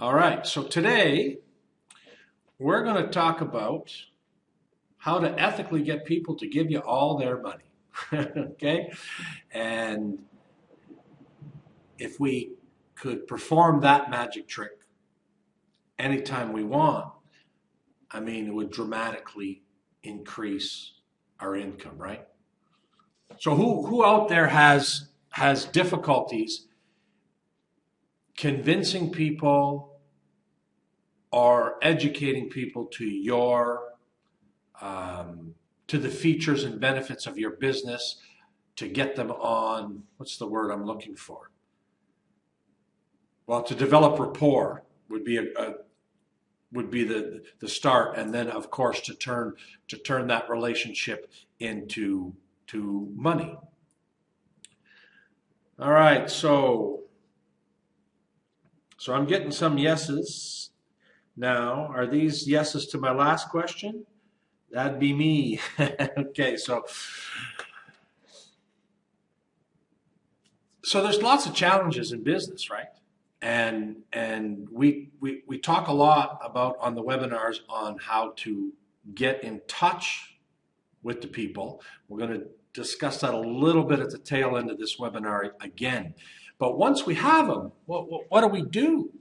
All right, so today we're going to talk about how to ethically get people to give you all their money. Okay? And if we could perform that magic trick anytime we want, I mean, it would dramatically increase our income, right? So who out there has difficulties convincing people or educating people to the features and benefits of your business, to get them on, what's the word I'm looking for? Well, to develop rapport would be the start, and then of course to turn that relationship into money. All right, so I'm getting some yeses now. Are these yeses to my last question? That'd be me. Okay, so there's lots of challenges in business, right? And we talk a lot about on the webinars on how to get in touch with the people. We're going to discuss that a little bit at the tail end of this webinar again. But once we have them, what do we do?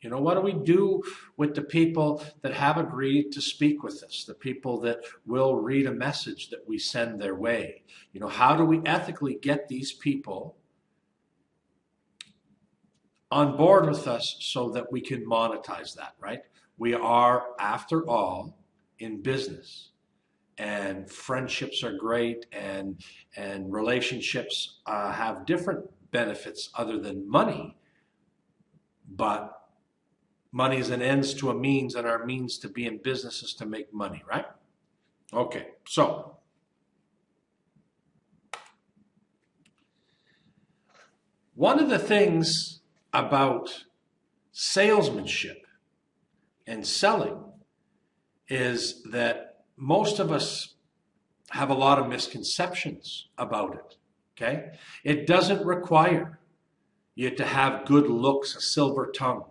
You know, what do we do with the people that have agreed to speak with us, the people that will read a message that we send their way? You know, how do we ethically get these people on board with us so that we can monetize that, right? We are, after all, in business, and friendships are great, and relationships have different benefits other than money, but money is an ends to a means, and our means to be in business is to make money, right? Okay, so one of the things about salesmanship and selling is that most of us have a lot of misconceptions about it, okay? It doesn't require you to have good looks, a silver tongue.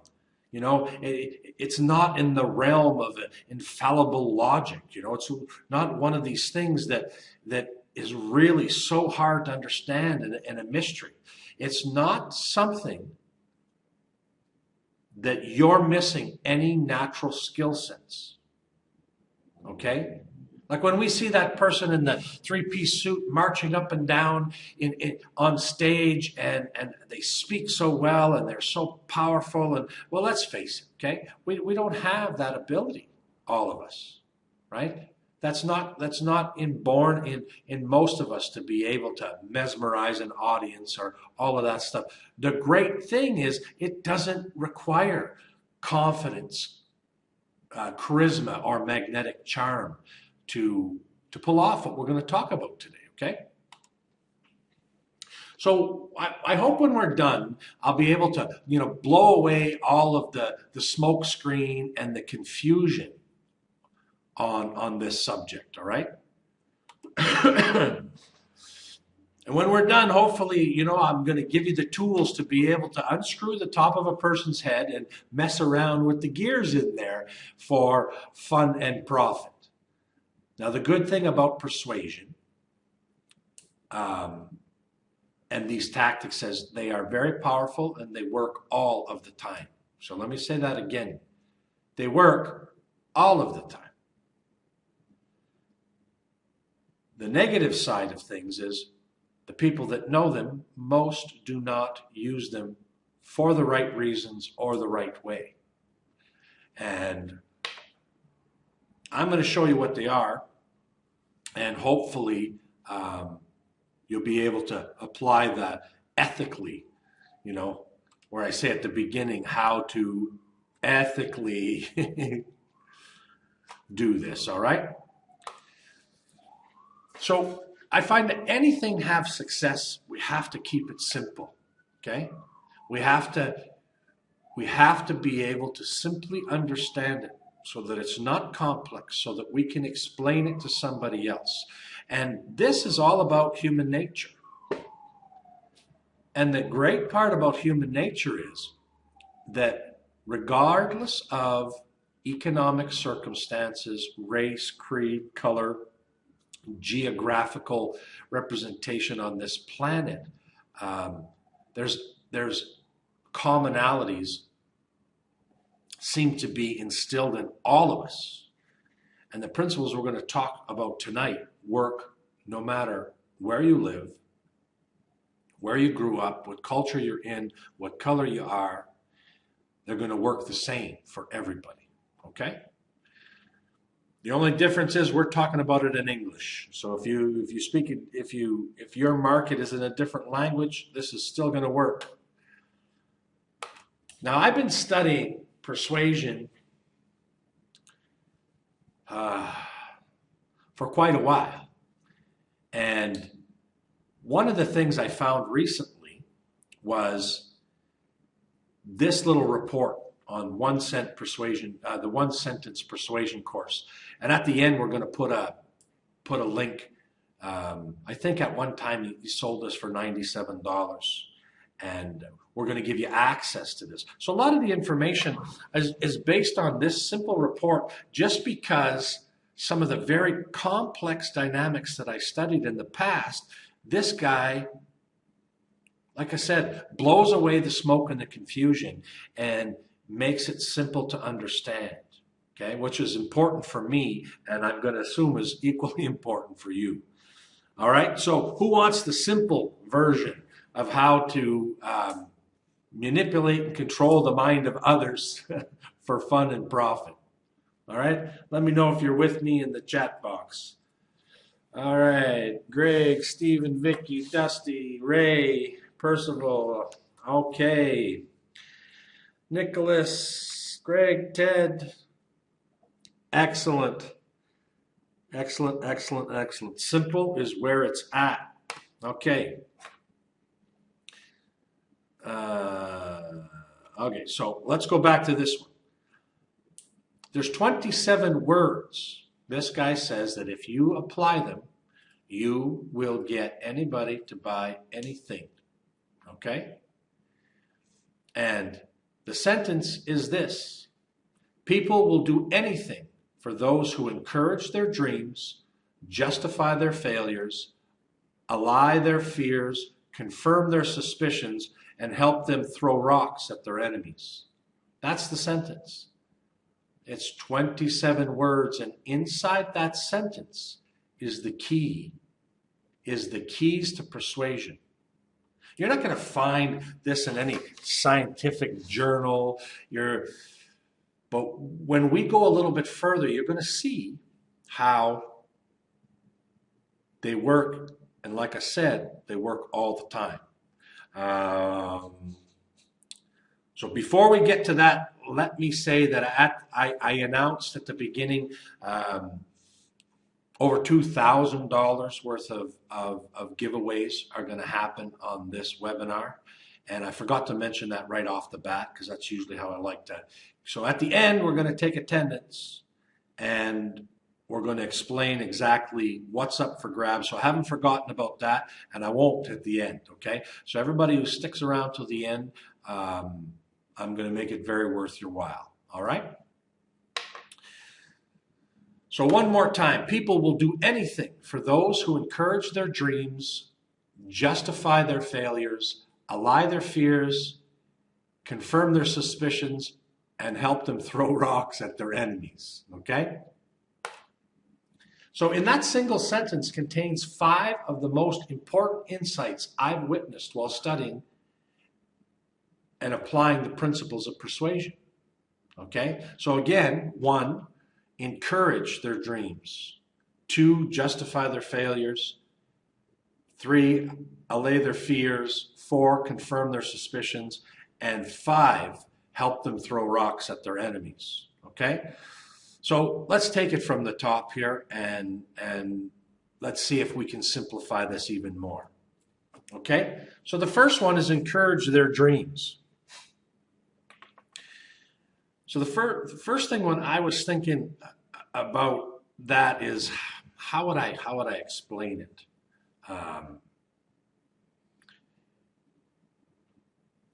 You know, it's not in the realm of infallible logic. You know, it's not one of these things that is really so hard to understand and a mystery. It's not something that you're missing any natural skill sets. Okay? Like when we see that person in the three-piece suit marching up and down on stage, and they speak so well and they're so powerful, and well, let's face it, okay? We don't have that ability, all of us, right? That's not inborn in most of us to be able to mesmerize an audience or all of that stuff. The great thing is it doesn't require confidence, charisma, or magnetic charm to pull off what we're going to talk about today, okay? So I hope when we're done, I'll be able to, you know, blow away all of the smoke screen and the confusion on this subject, all right? And when we're done, hopefully, you know, I'm going to give you the tools to be able to unscrew the top of a person's head and mess around with the gears in there for fun and profit. Now, the good thing about persuasion and these tactics is they are very powerful and they work all of the time. So let me say that again. They work all of the time. The negative side of things is the people that know them, most do not use them for the right reasons or the right way. And I'm going to show you what they are, and hopefully you'll be able to apply that ethically, you know, where I say at the beginning how to ethically do this, all right? So I find that anything have success, we have to keep it simple, okay? We have to be able to simply understand it so that it's not complex, so that we can explain it to somebody else. And this is all about human nature. And the great part about human nature is that regardless of economic circumstances, race, creed, color, geographical representation on this planet, there's commonalities seem to be instilled in all of us. And the principles we're going to talk about tonight work no matter where you live, where you grew up, what culture you're in, what color you are. They're going to work the same for everybody, okay? The only difference is we're talking about it in English. So if you speak it, if your market is in a different language, this is still going to work. Now, I've been studying persuasion for quite a while. And one of the things I found recently was this little report on the 1 sentence persuasion course. And at the end, we're going to put a link. I think at one time he sold this for $97. And we're going to give you access to this. So a lot of the information is based on this simple report, just because some of the very complex dynamics that I studied in the past, this guy, like I said, blows away the smoke and the confusion and makes it simple to understand, okay, which is important for me, and I'm going to assume is equally important for you. All right, so who wants the simple version of how to manipulate and control the mind of others for fun and profit? All right, let me know if you're with me in the chat box. All right, Greg, Stephen, Vicky, Dusty, Ray, Percival, okay. Nicholas, Greg, Ted, excellent. Excellent, excellent, excellent. Simple is where it's at. Okay. Okay, so let's go back to this one. There's 27 words. This guy says that if you apply them, you will get anybody to buy anything. Okay? And the sentence is this: people will do anything for those who encourage their dreams, justify their failures, allay their fears, confirm their suspicions, and help them throw rocks at their enemies. That's the sentence. It's 27 words, and inside that sentence is the key, is the keys to persuasion. You're not going to find this in any scientific journal. But when we go a little bit further, you're going to see how they work. And like I said, they work all the time. So before we get to that, let me say that I announced at the beginning over $2,000 worth of giveaways are going to happen on this webinar. And I forgot to mention that right off the bat, because that's usually how I like to. So at the end, we're going to take attendance and we're going to explain exactly what's up for grabs. So I haven't forgotten about that, and I won't at the end, okay? So everybody who sticks around till the end, I'm going to make it very worth your while, all right? So one more time, people will do anything for those who encourage their dreams, justify their failures, allay their fears, confirm their suspicions, and help them throw rocks at their enemies, okay? So in that single sentence contains 5 of the most important insights I've witnessed while studying and applying the principles of persuasion, okay? So again, 1, encourage their dreams. 2, justify their failures. 3, allay their fears. 4, confirm their suspicions. And 5, help them throw rocks at their enemies, okay? So let's take it from the top here and let's see if we can simplify this even more, okay? So the first one is encourage their dreams. So the first thing when I was thinking about that is how would I explain it?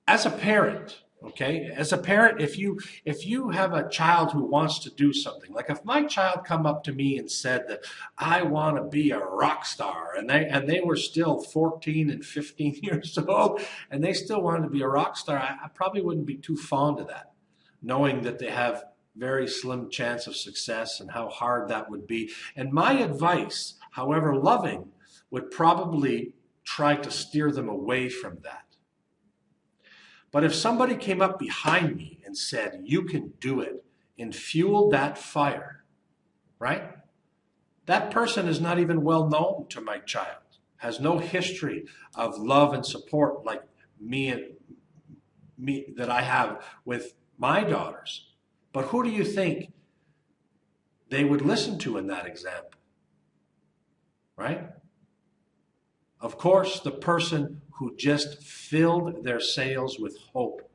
As a parent, Okay, as a parent, if you have a child who wants to do something, like if my child come up to me and said that I want to be a rock star, and they were still 14 and 15 years old, and they still wanted to be a rock star, I probably wouldn't be too fond of that, knowing that they have very slim chance of success and how hard that would be. And my advice, however loving, would probably try to steer them away from that. But if somebody came up behind me and said, you can do it, and fueled that fire, right? That person is not even well known to my child, has no history of love and support like me that I have with my daughters. But who do you think they would listen to in that example, right? Of course, the person who just filled their sails with hope.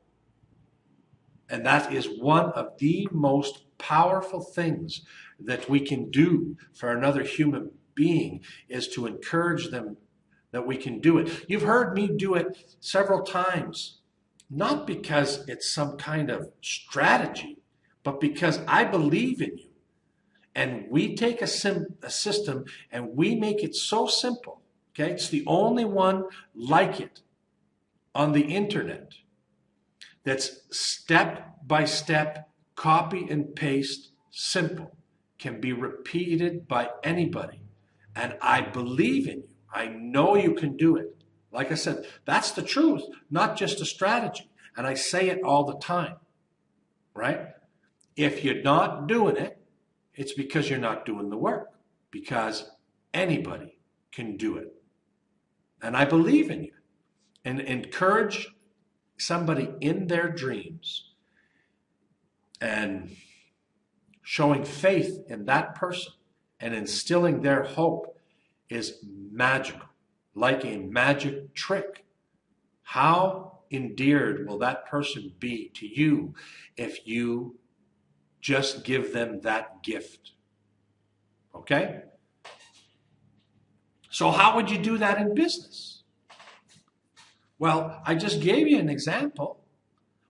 And that is one of the most powerful things that we can do for another human being, is to encourage them that we can do it. You've heard me do it several times, not because it's some kind of strategy, but because I believe in you. And we take a system and we make it so simple. Okay, it's the only one like it on the internet that's step by step, copy and paste, simple, can be repeated by anybody. And I believe in you. I know you can do it. Like I said, that's the truth, not just a strategy. And I say it all the time, right? If you're not doing it, it's because you're not doing the work, because anybody can do it. And I believe in you, and encourage somebody in their dreams and showing faith in that person and instilling their hope is magical, like a magic trick. How endeared will that person be to you if you just give them that gift? Okay? So how would you do that in business? Well, I just gave you an example.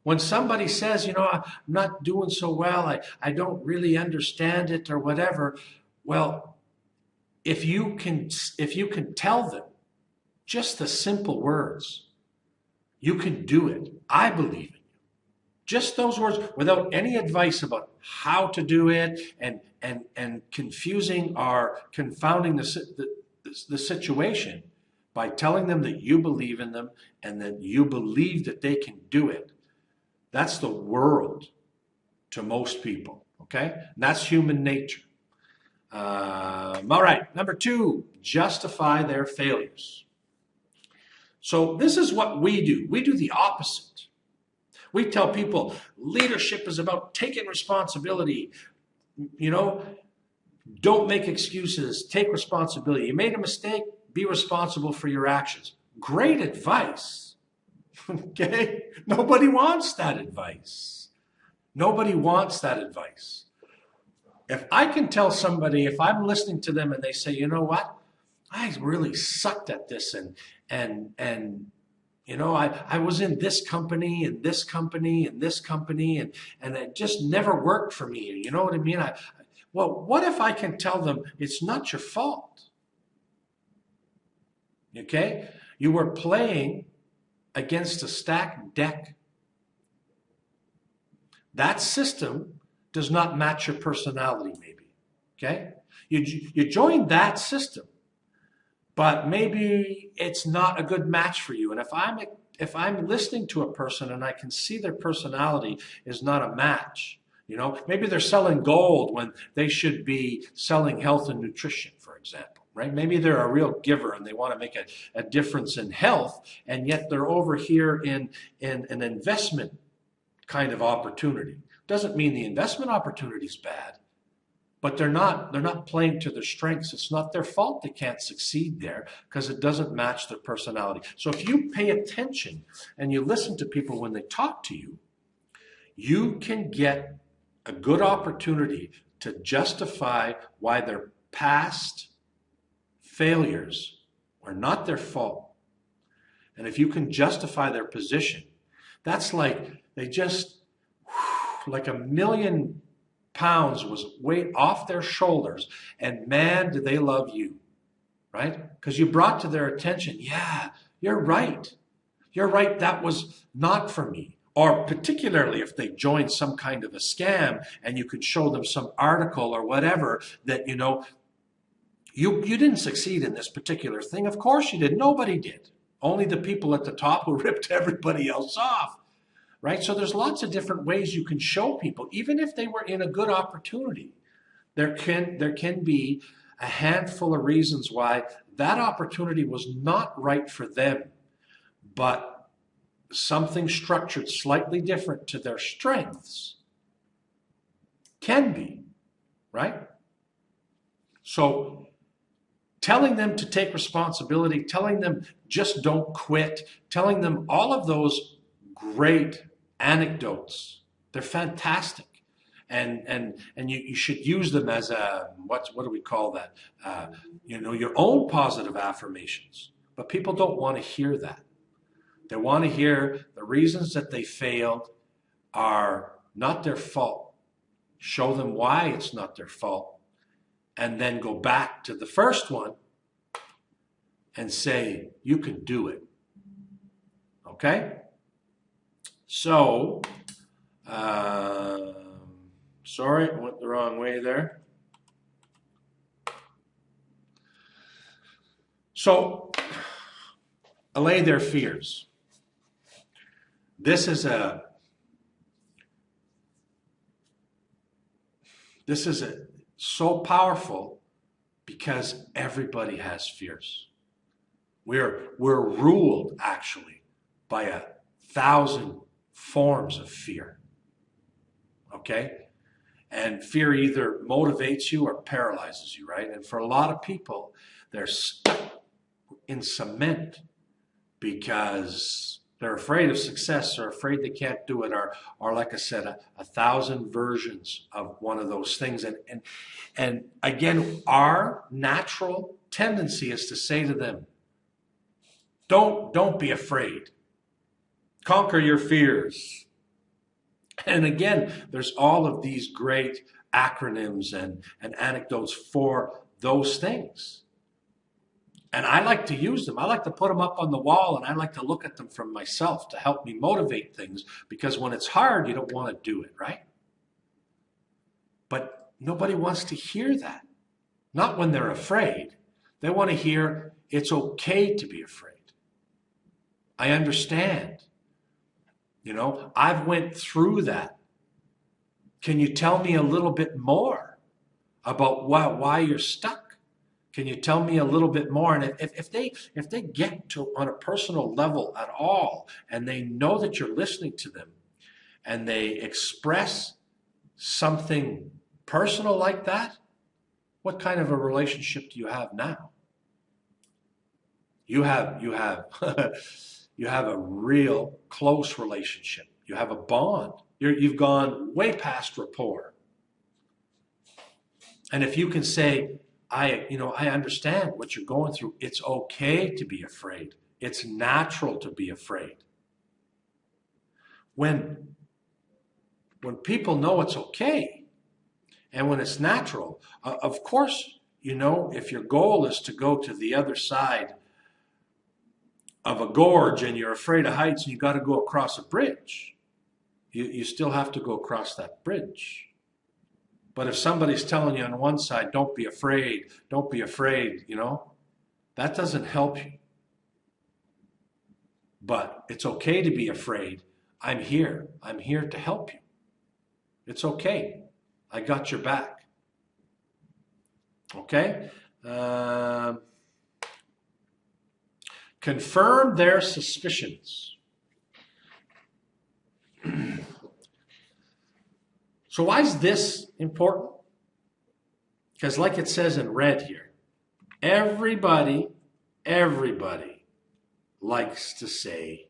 When somebody says, I'm not doing so well, I don't really understand it or whatever, well, if you can tell them just the simple words, you can do it. I believe in you. Just those words, without any advice about how to do it, and confusing or confounding the situation, by telling them that you believe in them and that you believe that they can do it. That's the world to most people, okay? And that's human nature. All right, number 2, justify their failures. So this is what we do. We do the opposite. We tell people leadership is about taking responsibility. Don't make excuses. Take responsibility. You made a mistake. Be responsible for your actions. Great advice. Okay? Nobody wants that advice. Nobody wants that advice. If I can tell somebody, if I'm listening to them and they say, you know what? I really sucked at this, and I was in this company and this company and this company, and it just never worked for me. You know what I mean? Well, what if I can tell them it's not your fault? Okay? You were playing against a stacked deck. That system does not match your personality, maybe. Okay? You joined that system, but maybe it's not a good match for you. And if I'm listening to a person and I can see their personality is not a match, maybe they're selling gold when they should be selling health and nutrition, for example, right? Maybe they're a real giver and they want to make a difference in health, and yet they're over here in an investment kind of opportunity. Doesn't mean the investment opportunity is bad, but they're not playing to their strengths. It's not their fault they can't succeed there, because it doesn't match their personality. So if you pay attention and you listen to people when they talk to you, you can get a good opportunity to justify why their past failures are not their fault. And if you can justify their position, that's like they just, like a million pounds was weight off their shoulders. And man, did they love you, right? Because you brought to their attention, yeah, you're right. You're right, that was not for me. Or particularly if they joined some kind of a scam and you could show them some article or whatever that, you didn't succeed in this particular thing. Of course you did. Nobody did. Only the people at the top who ripped everybody else off, right? So there's lots of different ways you can show people, even if they were in a good opportunity. There can be a handful of reasons why that opportunity was not right for them, but something structured slightly different to their strengths can be, right? So telling them to take responsibility, telling them just don't quit, telling them all of those great anecdotes, they're fantastic. And you should use them as a, what do we call that? Your own positive affirmations. But people don't want to hear that. They want to hear the reasons that they failed are not their fault. Show them why it's not their fault. And then go back to the first one and say, you can do it. Okay? So, sorry, I went the wrong way there. So, allay their fears. This is so powerful because everybody has fears. We're ruled actually by 1,000 forms of fear. Okay? And fear either motivates you or paralyzes you, right? And for a lot of people, they're stuck in cement because they're afraid of success or afraid they can't do it, or like I said, 1,000 versions of one of those things. And again, our natural tendency is to say to them, don't be afraid. Conquer your fears. And again, there's all of these great acronyms and anecdotes for those things. And I like to use them. I like to put them up on the wall, and I like to look at them from myself to help me motivate things, because when it's hard, you don't want to do it, right? But nobody wants to hear that. Not when they're afraid. They want to hear it's okay to be afraid. I understand. I've went through that. Can you tell me a little bit more about why you're stuck? Can you tell me a little bit more? And if they get to on a personal level at all, and they know that you're listening to them, and they express something personal like that, what kind of a relationship do you have now? You have you have a real close relationship. You have a bond. You've gone way past rapport. And if you can say, I understand what you're going through. It's okay to be afraid. It's natural to be afraid. When people know it's okay and when it's natural, of course, if your goal is to go to the other side of a gorge and you're afraid of heights and you got to go across a bridge, you still have to go across that bridge. But if somebody's telling you on one side, don't be afraid, that doesn't help you. But it's okay to be afraid. I'm here. I'm here to help you. It's okay. I got your back. Okay? Confirm their suspicions. So why is this important? Because like it says in red here, everybody likes to say,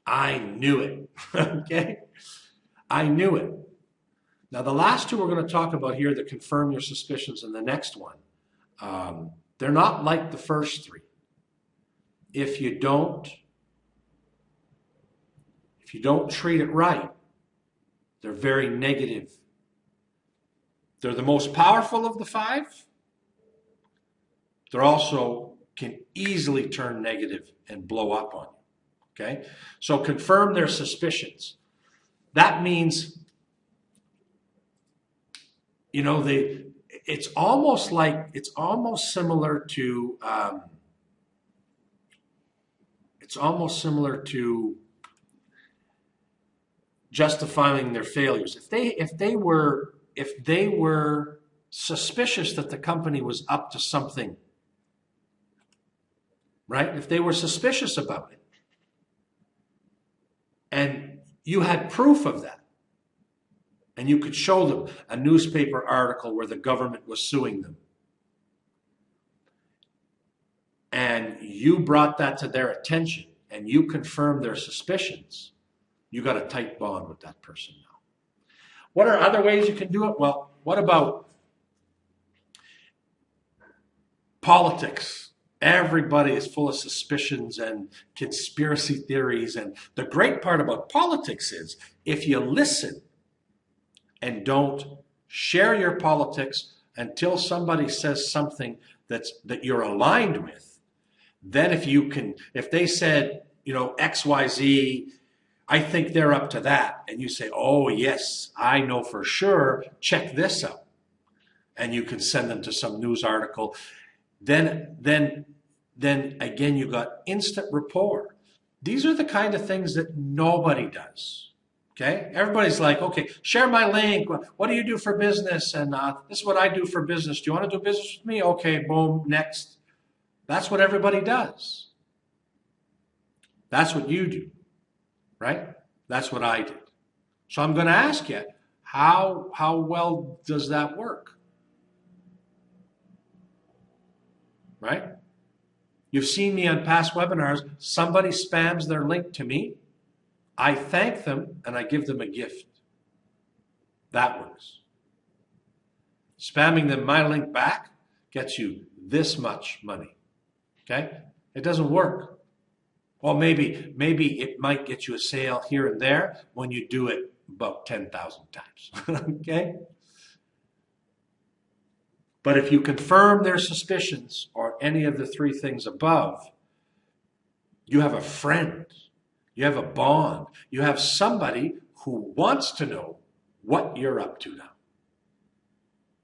I knew it. Okay? I knew it. Now the last two we're going to talk about here that confirm your suspicions in the next one, they're not like the first three. If you don't if you don't treat it right, they're very negative. They're the most powerful of the five. They're also can easily turn negative and blow up on you. Okay? So confirm their suspicions. That means, it's almost similar to justifying their failures. If they were suspicious that the company was up to something, right? If they were suspicious about it, and you had proof of that, and you could show them a newspaper article where the government was suing them, and you brought that to their attention, and you confirmed their suspicions, you got a tight bond with that person now. What are other ways you can do it? Well, what about politics? Everybody is full of suspicions and conspiracy theories. And the great part about politics is if you listen and don't share your politics until somebody says something that you're aligned with, then if they said, XYZ, I think they're up to that. And you say, oh, yes, I know for sure. Check this out. And you can send them to some news article. Then again, you got instant rapport. These are the kind of things that nobody does. Okay? Everybody's like, okay, share my link. What do you do for business? And this is what I do for business. Do you want to do business with me? Okay, boom, next. That's what everybody does. That's what you do. Right? That's what I did. So I'm going to ask you, how well does that work? Right? You've seen me on past webinars. Somebody spams their link to me. I thank them and I give them a gift. That works. Spamming them my link back gets you this much money. Okay? It doesn't work. Well, maybe it might get you a sale here and there when you do it about 10,000 times. Okay? But if you confirm their suspicions or any of the three things above, you have a friend. You have a bond. You have somebody who wants to know what you're up to now.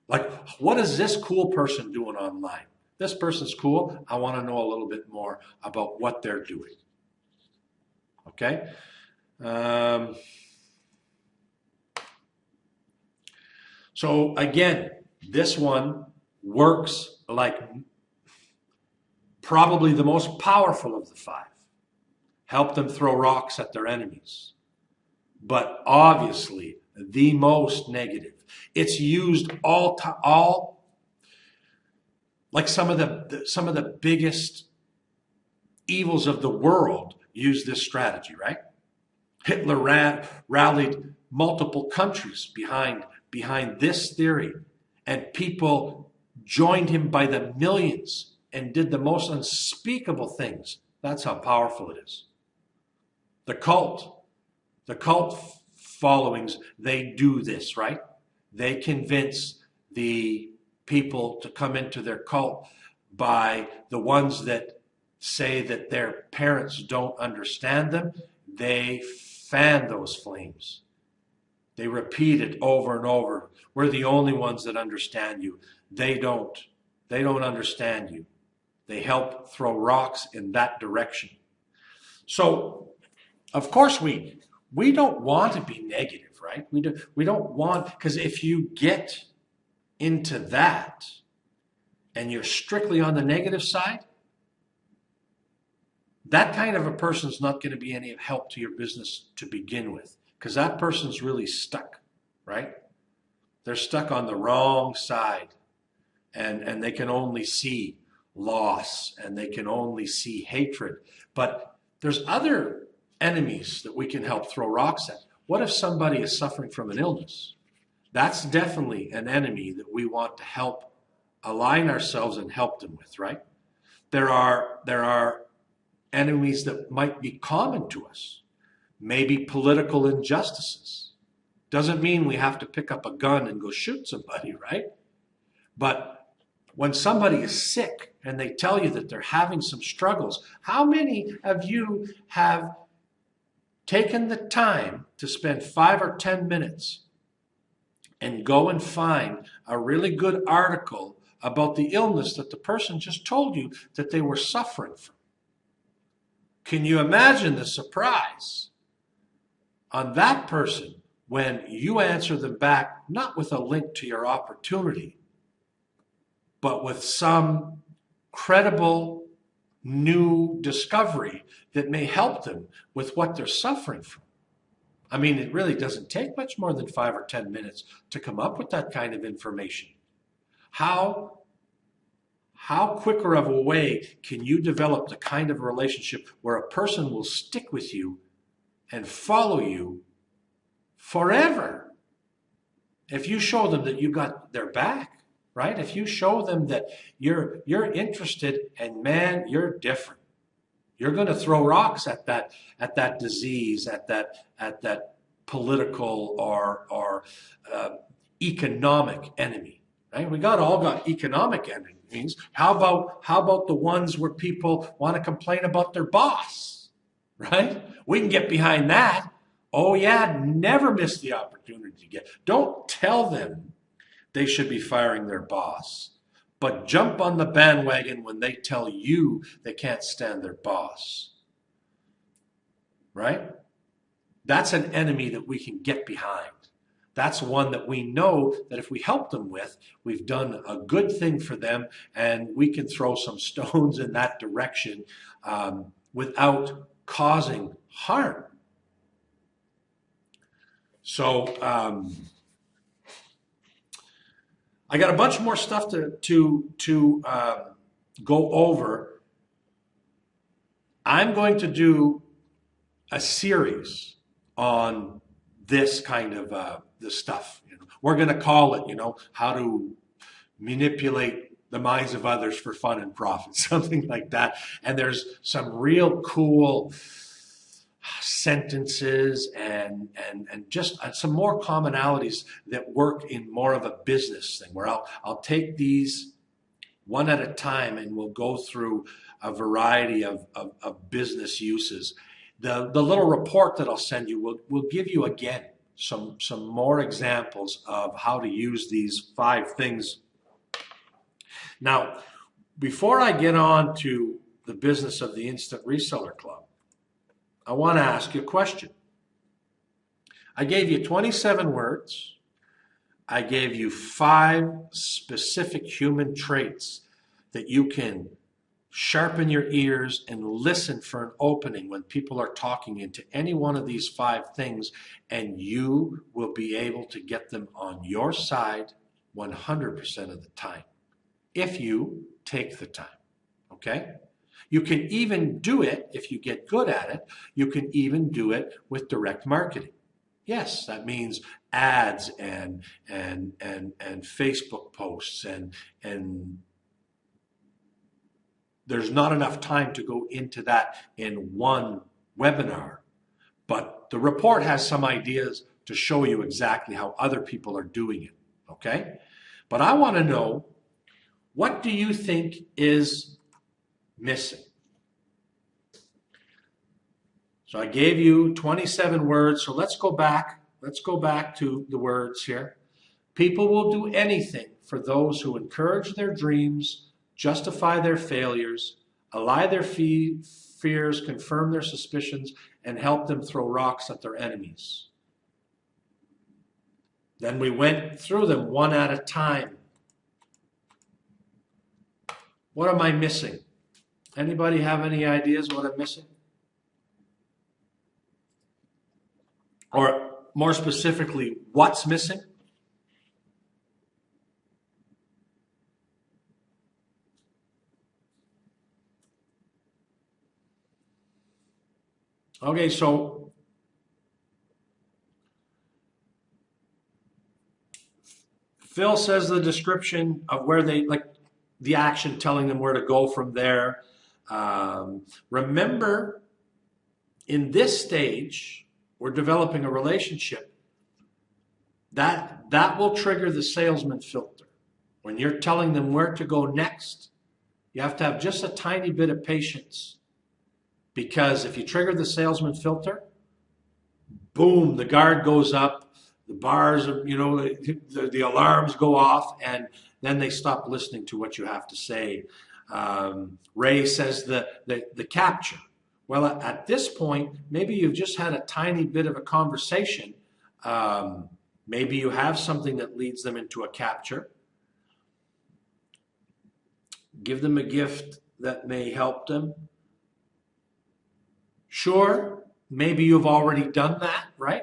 Like, what is this cool person doing online? This person's cool. I want to know a little bit more about what they're doing. Okay? So again, this one works like probably the most powerful of the five. Help them throw rocks at their enemies. But obviously, the most negative. It's used all like some of the biggest evils of the world use this strategy, right? Hitler rallied multiple countries behind this theory, and people joined him by the millions and did the most unspeakable things. That's how powerful it is. The cult followings, they do this, right? They convince the people to come into their cult by the ones that say that their parents don't understand them. They fan those flames. They repeat it over and over. We're the only ones that understand you. They don't understand you. They help throw rocks in that direction. So, of course, we don't want to be negative, right? We don't want, because if you get into that and you're strictly on the negative side, that kind of a person's not going to be any help to your business to begin with, because that person's really stuck, right? They're stuck on the wrong side, and they can only see loss, and they can only see hatred. But there's other enemies that we can help throw rocks at. What if somebody is suffering from an illness? That's definitely an enemy that we want to help align ourselves and help them with, right? There are enemies that might be common to us. maybe political injustices. Doesn't mean we have to pick up a gun and go shoot somebody, right? But when somebody is sick and they tell you that they're having some struggles, how many of you have taken the time to spend 5 or 10 minutes and go and find a really good article about the illness that the person just told you that they were suffering from? Can you imagine the surprise on that person when you answer them back, not with a link to your opportunity, but with some credible new discovery that may help them with what they're suffering from? I mean, it really doesn't take much more than 5 or 10 minutes to come up with that kind of information. How quicker of a way can you develop the kind of relationship where a person will stick with you and follow you forever? If you show them that you got their back, right? If you show them that you're interested, and man, you're different. You're going to throw rocks at that disease, at that political or economic enemy. Right? We all got economic enemies. How about the ones where people want to complain about their boss? Right? We can get behind that. Oh yeah, never miss the opportunity to get. Don't tell them they should be firing their boss, but jump on the bandwagon when they tell you they can't stand their boss. Right? That's an enemy that we can get behind. That's one that we know that if we help them with, we've done a good thing for them, and we can throw some stones in that direction without causing harm. So I got a bunch more stuff to go over. I'm going to do a series on this kind of this stuff. We're going to call it, how to manipulate the minds of others for fun and profit, something like that. And there's some real cool sentences and just some more commonalities that work in more of a business thing, where I'll take these one at a time and we'll go through a variety of business uses. The little report that I'll send you will give you, again, some more examples of how to use these 5 things. Now, before I get on to the business of the Instant Reseller Club, I want to ask you a question. I gave you 27 words. I gave you 5 specific human traits that you can sharpen your ears and listen for an opening when people are talking into any one of these 5 things, and you will be able to get them on your side 100% of the time if you take the time. Okay? You can even do it, if you get good at it, you can even do it with direct marketing. Yes, that means ads and Facebook posts and there's not enough time to go into that in one webinar. But the report has some ideas to show you exactly how other people are doing it. Okay? But I want to know, what do you think is missing? So I gave you 27 words. So let's go back. Let's go back to the words here. People will do anything for those who encourage their dreams, justify their failures, allay their fears, confirm their suspicions, and help them throw rocks at their enemies. Then we went through them one at a time. What am I missing? Anybody have any ideas what I'm missing? Or more specifically, what's missing? Okay, so Phil says the description of where they, like the action telling them where to go from there. Remember, in this stage, we're developing a relationship, that will trigger the salesman filter. When you're telling them where to go next, you have to have just a tiny bit of patience. Because if you trigger the salesman filter, boom, the guard goes up, the bars, the alarms go off, and then they stop listening to what you have to say. Ray says the capture. Well, at this point, maybe you've just had a tiny bit of a conversation. Maybe you have something that leads them into a capture. Give them a gift that may help them. Sure, maybe you've already done that, right?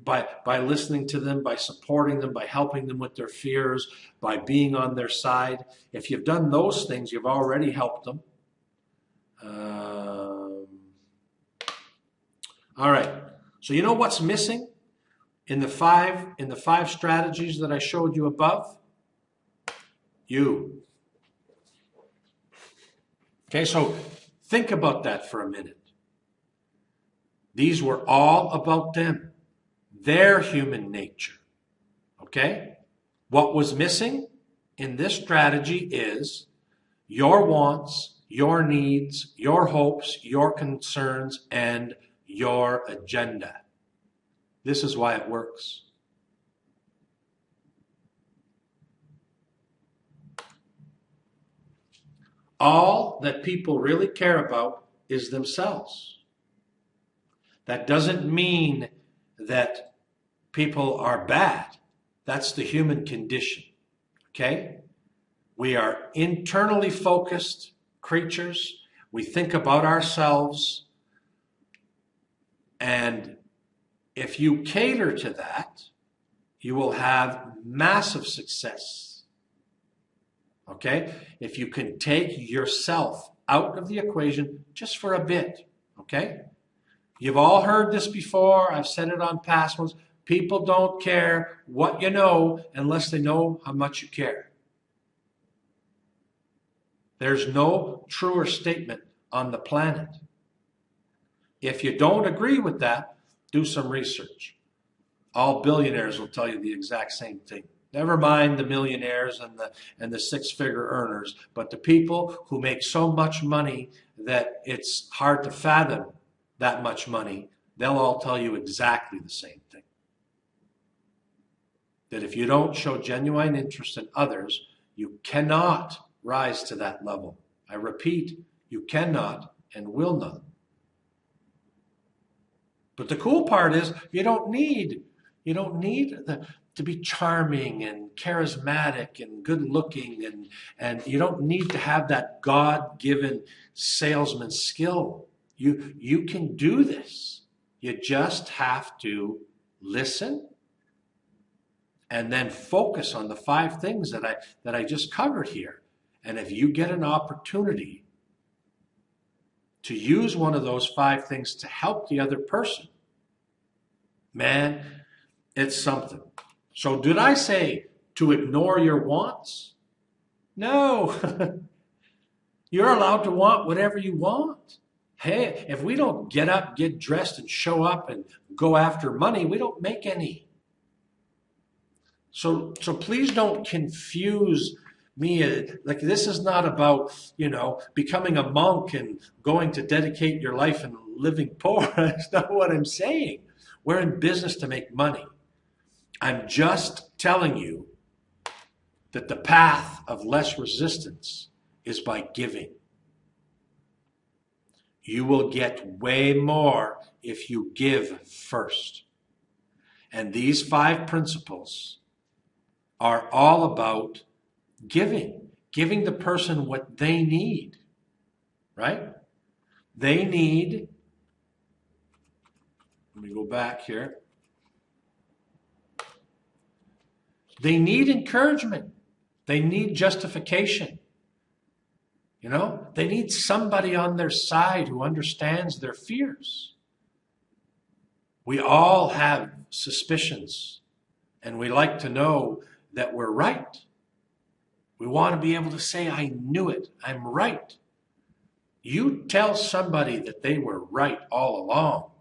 By listening to them, by supporting them, by helping them with their fears, by being on their side. If you've done those things, you've already helped them. All right. So you know what's missing in the five strategies that I showed you above? You. Okay, so think about that for a minute. These were all about them, their human nature. Okay? What was missing in this strategy is your wants, your needs, your hopes, your concerns, and your agenda. This is why it works. All that people really care about is themselves. That doesn't mean that people are bad. That's the human condition. Okay? We are internally focused creatures. We think about ourselves. And if you cater to that, you will have massive success. Okay? If you can take yourself out of the equation just for a bit. Okay? You've all heard this before. I've said it on past ones. People don't care what you know unless they know how much you care. There's no truer statement on the planet. If you don't agree with that, do some research. All billionaires will tell you the exact same thing. Never mind the millionaires and the six-figure earners, but the people who make so much money that it's hard to fathom that much money, they'll all tell you exactly the same thing. That if you don't show genuine interest in others, you cannot rise to that level. I repeat, you cannot and will not. But the cool part is you don't need to be charming and charismatic and good looking and you don't need to have that God-given salesman skill. You can do this. You just have to listen and then focus on the 5 things that I just covered here. And if you get an opportunity to use one of those 5 things to help the other person, man, it's something. So did I say to ignore your wants? No. You're allowed to want whatever you want. Hey, if we don't get up, get dressed, and show up and go after money, we don't make any. So please don't confuse me. Like, this is not about, becoming a monk and going to dedicate your life and living poor. That's not what I'm saying. We're in business to make money. I'm just telling you that the path of less resistance is by giving. You will get way more if you give first. And these 5 principles are all about giving the person what they need, right? They need, let me go back here. They need encouragement. They need justification. They need somebody on their side who understands their fears. We all have suspicions, and we like to know that we're right. We want to be able to say, I knew it, I'm right. You tell somebody that they were right all along,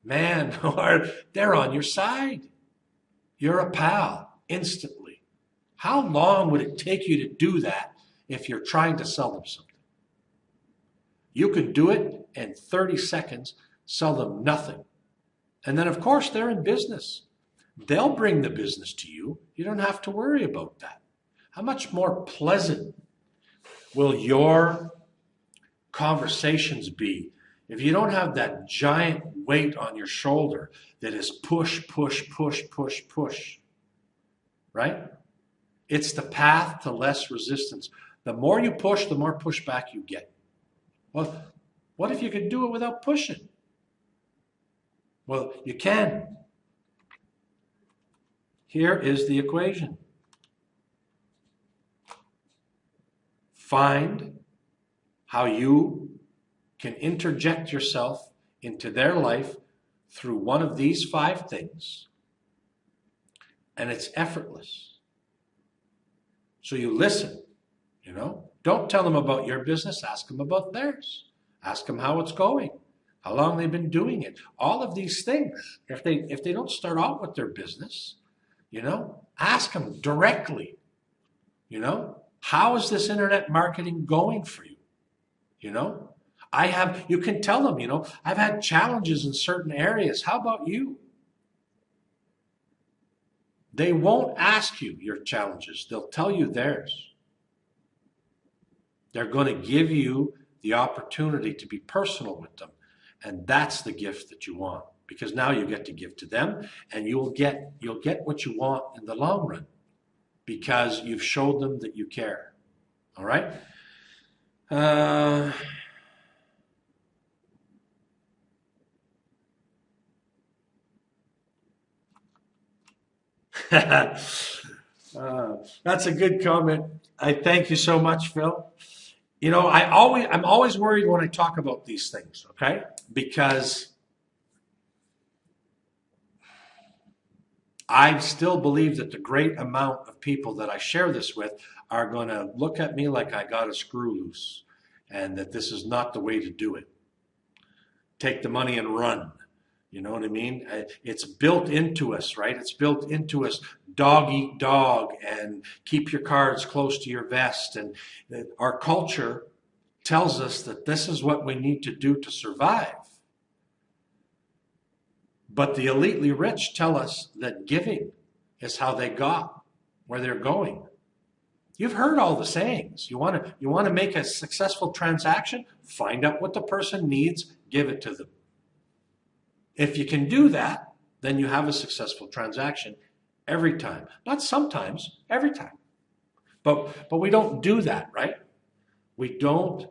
man, or they're on your side. You're a pal instantly. How long would it take you to do that if you're trying to sell them something? You could do it in 30 seconds, sell them nothing. And then, of course, they're in business. They'll bring the business to you. You don't have to worry about that. How much more pleasant will your conversations be if you don't have that giant weight on your shoulder that is push, push, push, push, push, right? It's the path to less resistance. The more you push, the more pushback you get. Well, what if you could do it without pushing? Well, you can. Here is the equation. Find how you can interject yourself into their life through one of these 5 things, and it's effortless. So you listen, Don't tell them about your business, ask them about theirs. Ask them how it's going, how long they've been doing it. All of these things, if they don't start out with their business, ask them directly, how is this internet marketing going for you? You can tell them, I've had challenges in certain areas. How about you? They won't ask you your challenges. They'll tell you theirs. They're going to give you the opportunity to be personal with them. And that's the gift that you want, because now you get to give to them, and you'll get what you want in the long run because you've showed them that you care. All right? That's a good comment. I thank you so much, Phil. I'm always worried when I talk about these things, okay? Because I still believe that the great amount of people that I share this with are going to look at me like I got a screw loose, and that this is not the way to do it. Take the money and run. You know what I mean? It's built into us, right? It's built into us. Dog eat dog, and keep your cards close to your vest. And our culture tells us that this is what we need to do to survive. But the elitely rich tell us that giving is how they got where they're going. You've heard all the sayings. You want to make a successful transaction? Find out what the person needs, give it to them. If you can do that, then you have a successful transaction every time. Not sometimes, every time. But we don't do that, right? We don't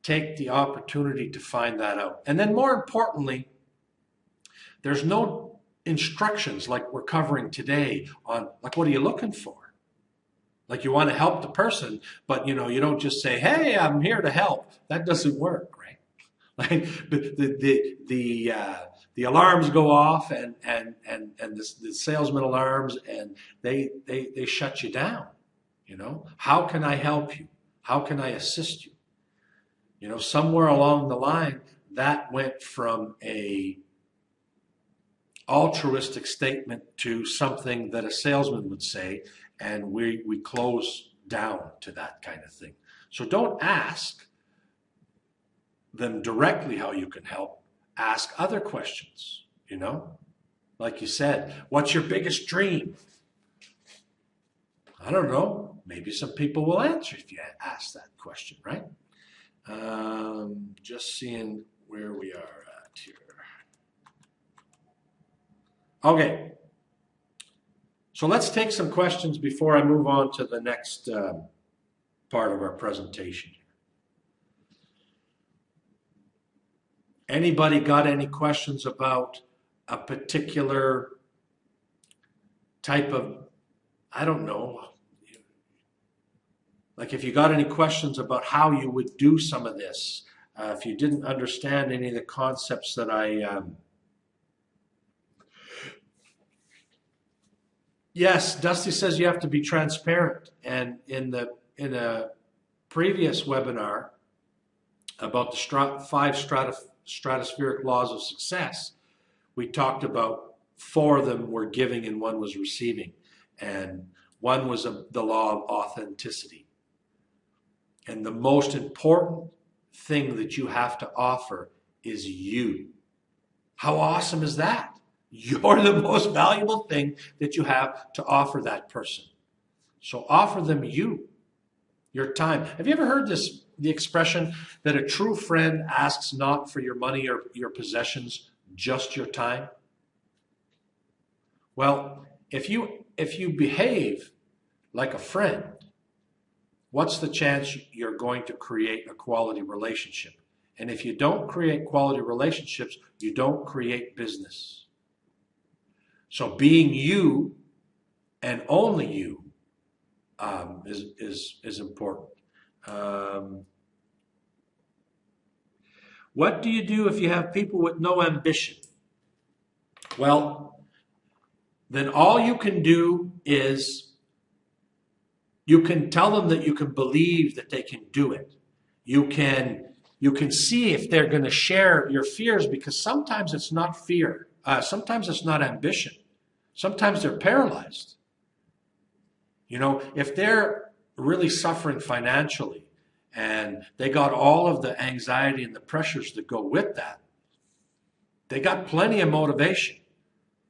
take the opportunity to find that out. And then more importantly, there's no instructions like we're covering today on, like, what are you looking for? Like, you want to help the person, but you don't just say, hey, I'm here to help. That doesn't work, right? Like the alarms go off, and the salesman alarms, and they shut you down. How can I help you? How can I assist you? Somewhere along the line, that went from a altruistic statement to something that a salesman would say, and we close down to that kind of thing. So don't ask them directly how you can help. Ask other questions, Like you said, what's your biggest dream? I don't know. Maybe some people will answer if you ask that question, right? Just seeing where we are at here. Okay. So let's take some questions before I move on to the next part of our presentation. Anybody got any questions about a particular type of, I don't know, like if you got any questions about how you would do some of this, if you didn't understand any of the concepts that Yes, Dusty says you have to be transparent. And in a previous webinar about the 5 stratospheric laws of success, we talked about 4 of them were giving and 1 was receiving. And 1 was the law of authenticity. And the most important thing that you have to offer is you. How awesome is that? You're the most valuable thing that you have to offer that person. So offer them you, your time. Have you ever heard the expression that a true friend asks not for your money or your possessions, just your time? Well, if you behave like a friend, what's the chance you're going to create a quality relationship? And if you don't create quality relationships, you don't create business. So being you and only you is important. What do you do if you have people with no ambition? Well, then all you can do is you can tell them that you can believe that they can do it. You can see if they're going to share your fears, because sometimes it's not fear. Sometimes it's not ambition. Sometimes they're paralyzed. You know, if they're really suffering financially and they got all of the anxiety and the pressures that go with that, they got plenty of motivation.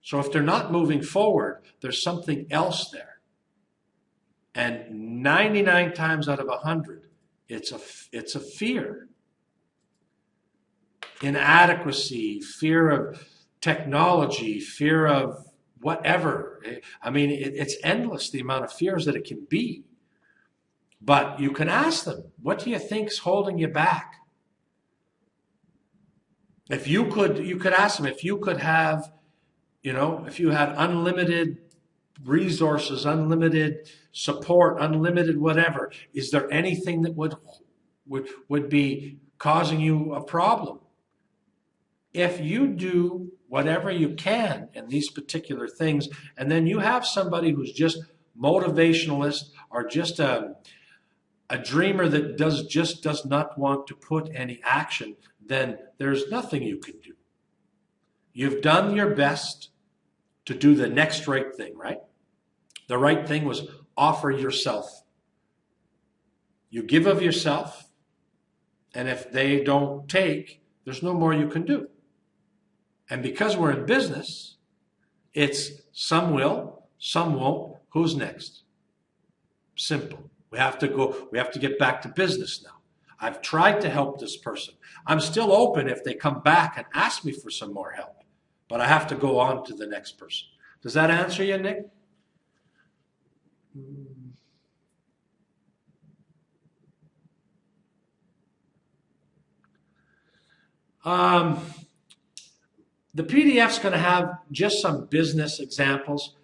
So if they're not moving forward, there's something else there. And 99 times out of 100, it's a fear. Inadequacy, fear of technology, fear of whatever. I mean, it's endless, the amount of fears that it can be. But you can ask them, what do you think's holding you back? If you could ask them, if you could have, if you had unlimited resources, unlimited support, unlimited whatever, is there anything that would be causing you a problem? If you do whatever you can in these particular things, and then you have somebody who's just motivationalist or just a dreamer that does not want to put any action, then there's nothing you can do. You've done your best to do the next right thing, right? The right thing was offer yourself. You give of yourself, and if they don't take, there's no more you can do. And because we're in business, it's some will, some won't. Who's next? Simple. We have to get back to business now. I've tried to help this person. I'm still open if they come back and ask me for some more help. But I have to go on to the next person. Does that answer you, Nick? The PDF's going to have just some business examples.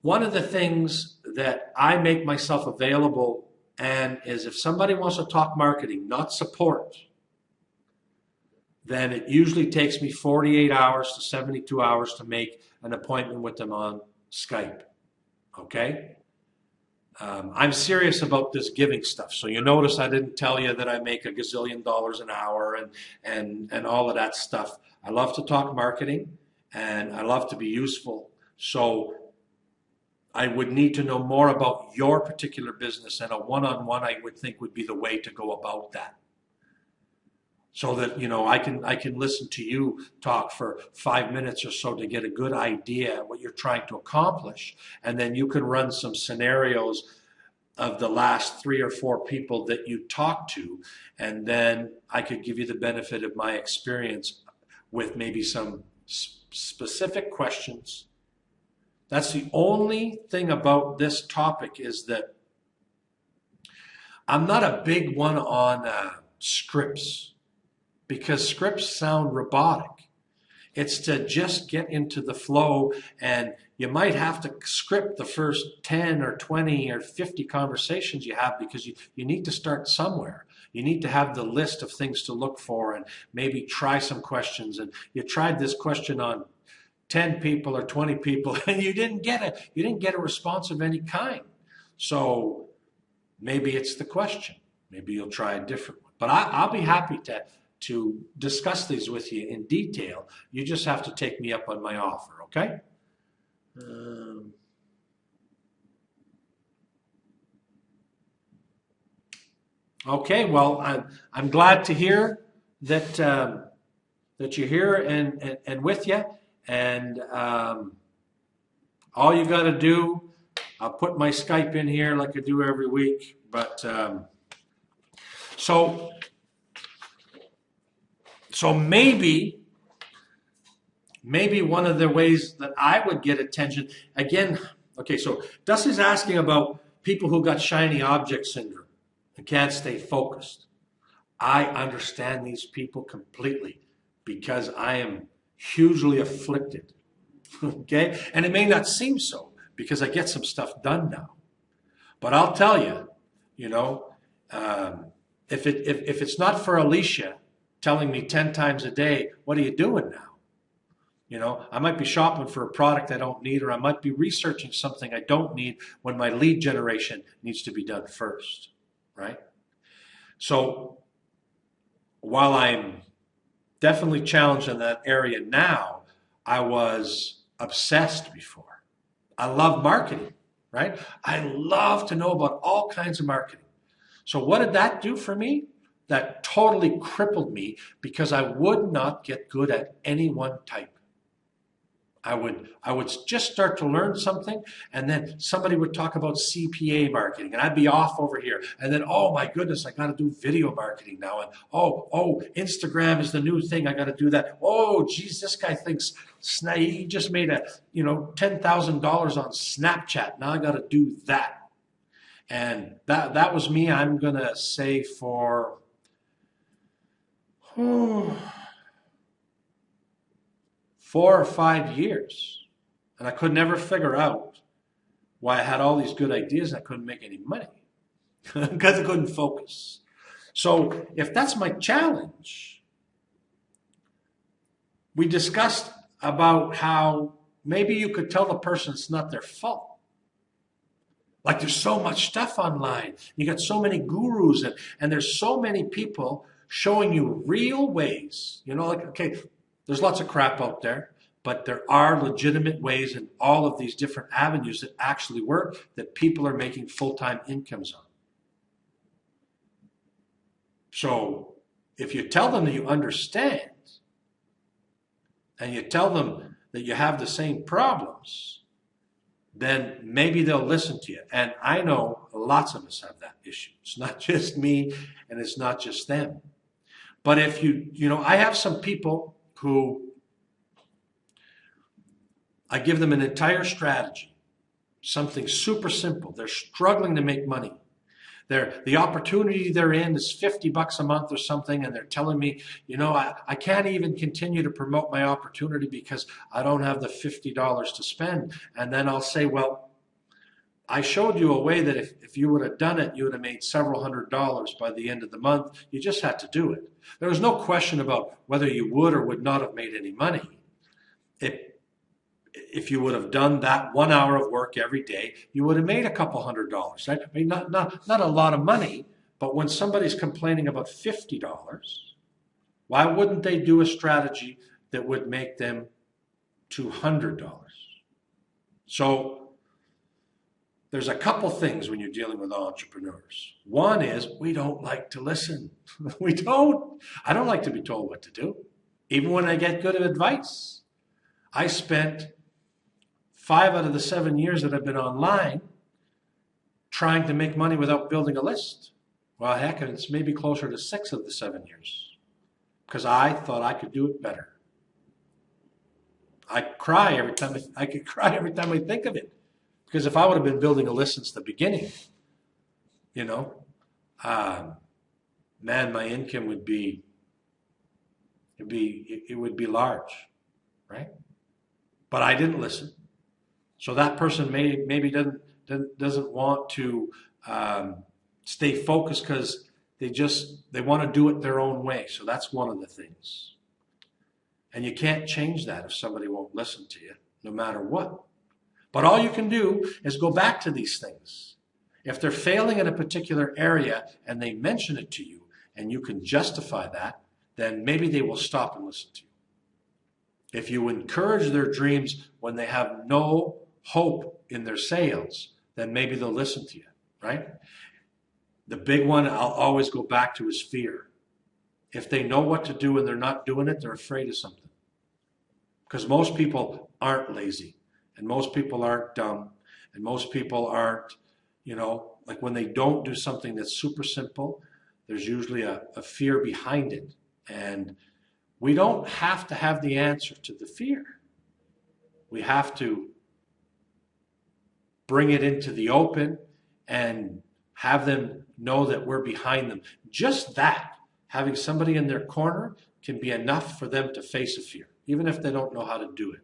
One of the things that I make myself available and is if somebody wants to talk marketing, not support, then it usually takes me 48 hours to 72 hours to make an appointment with them on Skype. Okay? I'm serious about this giving stuff. So you notice I didn't tell you that I make $1 gazillion an hour and all of that stuff. I love to talk marketing and I love to be useful. So I would need to know more about your particular business, and a one-on-one I would think would be the way to go about that. So that, I can listen to you talk for 5 minutes or so to get a good idea what you're trying to accomplish. And then you can run some scenarios of the last 3 or 4 people that you talk to. And then I could give you the benefit of my experience with maybe some specific questions. That's the only thing about this topic, is that I'm not a big one on scripts, because scripts sound robotic. It's to just get into the flow, and you might have to script the first 10 or 20 or 50 conversations you have, because you need to start somewhere. You need to have the list of things to look for and maybe try some questions. And you tried this question on 10 people or 20 people and you didn't get a response of any kind. So maybe it's the question. Maybe you'll try a different one. But I'll be happy to discuss these with you in detail. You just have to take me up on my offer, okay? Okay, well, I'm glad to hear that that you're here and with you. And all you got to do, I'll put my Skype in here like I do every week. But so maybe one of the ways that I would get attention again. Okay, so Dusty's asking about people who got shiny object syndrome and can't stay focused. I understand these people completely because I am hugely afflicted. Okay? And it may not seem so because I get some stuff done now. But I'll tell you, if it's not for Alicia telling me 10 times a day, what are you doing now? I might be shopping for a product I don't need, or I might be researching something I don't need when my lead generation needs to be done first, right? So while I'm definitely challenged in that area now, I was obsessed before. I love marketing, right? I love to know about all kinds of marketing. So what did that do for me? That totally crippled me because I would not get good at any one type. I would just start to learn something, and then somebody would talk about CPA marketing, and I'd be off over here. And then, oh my goodness, I got to do video marketing now. And oh, Instagram is the new thing. I got to do that. Oh, geez, this guy thinks he just made $10,000 on Snapchat. Now I got to do that. And that was me. I'm gonna say for 4 or 5 years. And I could never figure out why I had all these good ideas and I couldn't make any money because I couldn't focus. So if that's my challenge, we discussed about how maybe you could tell the person it's not their fault. Like there's so much stuff online. You got so many gurus and there's so many people showing you real ways. Okay, there's lots of crap out there, but there are legitimate ways in all of these different avenues that actually work, that people are making full-time incomes on. So if you tell them that you understand, and you tell them that you have the same problems, then maybe they'll listen to you. And I know lots of us have that issue. It's not just me, and it's not just them. But if I have some people who I give them an entire strategy, something super simple. They're struggling to make money. The opportunity they're in is $50 a month or something, and they're telling me, I can't even continue to promote my opportunity because I don't have the $50 to spend. And then I'll say, well, I showed you a way that if you would have done it, you would have made several $100s by the end of the month. You just had to do it. There was no question about whether you would or would not have made any money. If you would have done that 1 hour of work every day, you would have made a couple $100s, right? I mean, not a lot of money, but when somebody's complaining about $50, why wouldn't they do a strategy that would make them $200? So there's a couple things when you're dealing with entrepreneurs. One is we don't like to listen. I don't like to be told what to do, even when I get good advice. I spent 5 out of the 7 years that I've been online trying to make money without building a list. Well, heck, it's maybe closer to 6 of the 7 years because I thought I could do it better. I could cry every time I think of it, because if I would have been building a list since the beginning, man, my income would be large, right? But I didn't listen. So that person maybe doesn't want to stay focused because they want to do it their own way. So that's one of the things. And you can't change that if somebody won't listen to you, no matter what. But all you can do is go back to these things. If they're failing in a particular area and they mention it to you and you can justify that, then maybe they will stop and listen to you. If you encourage their dreams when they have no hope in their sales, then maybe they'll listen to you, right? The big one I'll always go back to is fear. If they know what to do and they're not doing it, they're afraid of something. Because most people aren't lazy, and most people aren't dumb, and most people aren't, like when they don't do something that's super simple, there's usually a fear behind it. And we don't have to have the answer to the fear. We have to bring it into the open and have them know that we're behind them. Just that, having somebody in their corner, can be enough for them to face a fear, even if they don't know how to do it.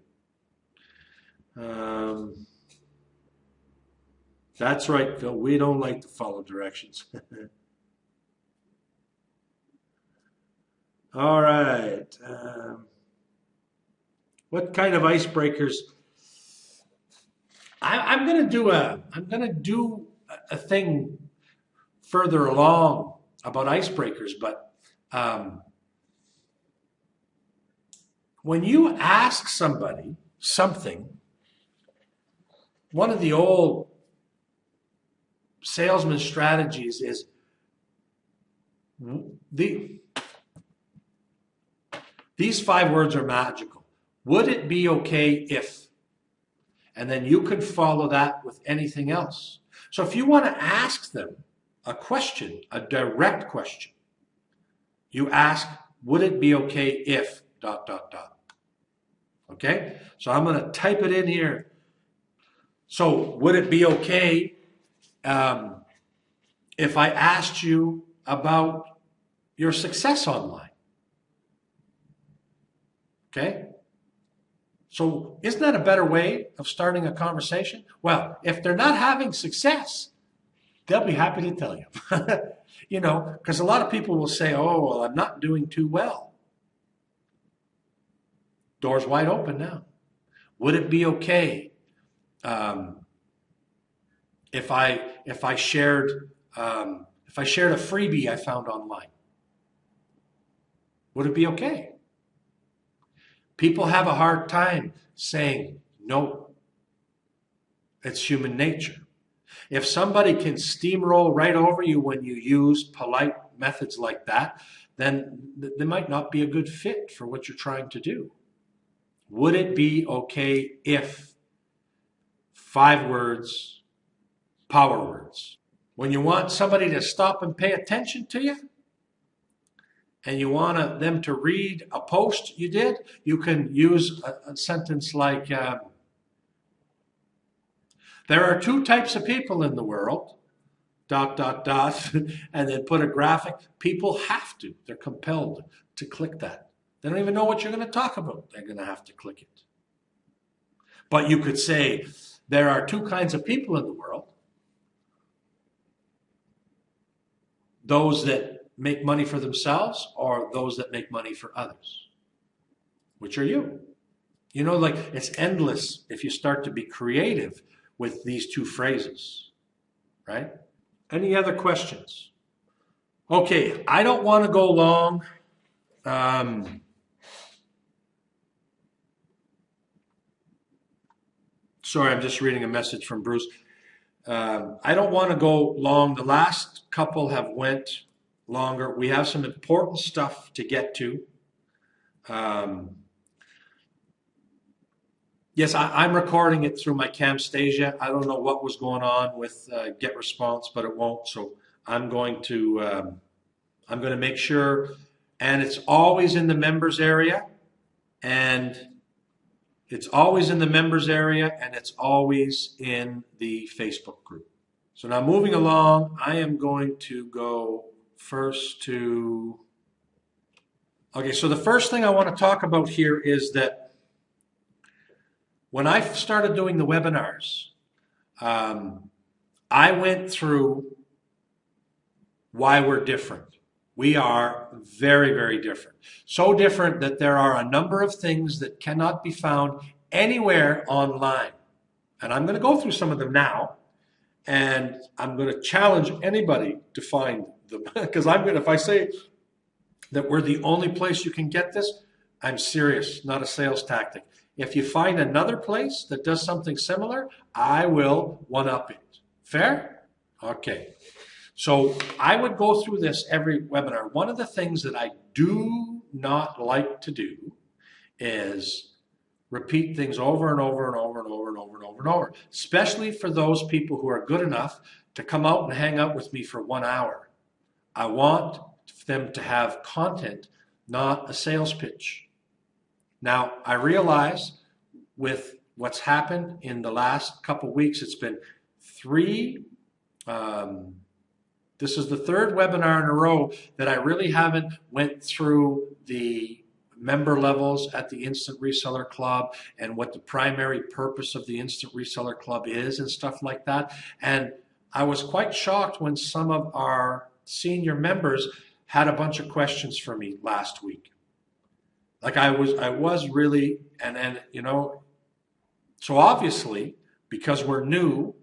That's right, Phil. We don't like to follow directions. All right. What kind of icebreakers? I'm gonna do a thing further along about icebreakers, but when you ask somebody something, one of the old salesman strategies is these 5 words are magical. Would it be okay if? And then you could follow that with anything else. So if you want to ask them a question, a direct question, you ask, would it be okay if ... Okay? So I'm going to type it in here. So would it be okay if I asked you about your success online? Okay? So isn't that a better way of starting a conversation? Well, if they're not having success, they'll be happy to tell you. Because a lot of people will say, oh, well, I'm not doing too well. Door's wide open now. Would it be okay if I shared a freebie I found online? Would it be okay? People have a hard time saying no. It's human nature. If somebody can steamroll right over you when you use polite methods like that, then they might not be a good fit for what you're trying to do. Would it be okay if 5 words, power words? When you want somebody to stop and pay attention to you, and you want them to read a post you did, you can use a sentence like, there are 2 types of people in the world, ... and then put a graphic. People have to. They're compelled to click that. They don't even know what you're going to talk about. They're going to have to click it. But you could say, there are 2 kinds of people in the world. Those that make money for themselves or those that make money for others. Which are you? It's endless if you start to be creative with these 2 phrases, right? Any other questions? Okay, I don't want to go long. Sorry, I'm just reading a message from Bruce. I don't want to go long. The last couple have went longer. We have some important stuff to get to. Yes, I'm recording it through my Camtasia. I don't know what was going on with Get Response, but it won't. So I'm going to make sure, and it's always in the members area, and it's always in the members area, and it's always in the Facebook group. So now moving along, I am going to go first to, okay, so the first thing I want to talk about here is that when I started doing the webinars, I went through why we're different. We are very, very different. So different that there are a number of things that cannot be found anywhere online. And I'm going to go through some of them now. And I'm going to challenge anybody to find them. Because if I say that we're the only place you can get this, I'm serious, not a sales tactic. If you find another place that does something similar, I will one-up it. Fair? Okay. So I would go through this every webinar. One of the things that I do not like to do is repeat things over and over and over and over and over and over and over, especially for those people who are good enough to come out and hang out with me for 1 hour. I want them to have content, not a sales pitch. Now, I realize with what's happened in the last couple weeks, it's been this is the third webinar in a row that I really haven't went through the member levels at the Instant Reseller Club and what the primary purpose of the Instant Reseller Club is and stuff like that. And I was quite shocked when some of our senior members had a bunch of questions for me last week. Like I was really, and you know, so obviously, because we're new,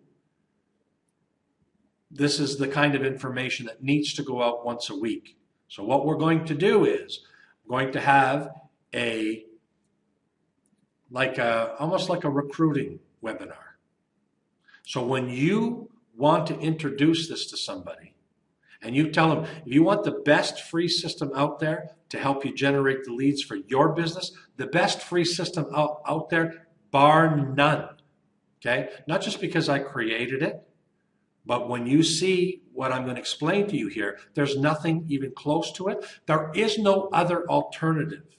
this is the kind of information that needs to go out once a week. So what we're going to do is we're going to have almost like a recruiting webinar. So when you want to introduce this to somebody and you tell them, if you want the best free system out there to help you generate the leads for your business, the best free system out there, bar none. Okay? Not just because I created it, but when you see what I'm going to explain to you here, there's nothing even close to it. There is no other alternative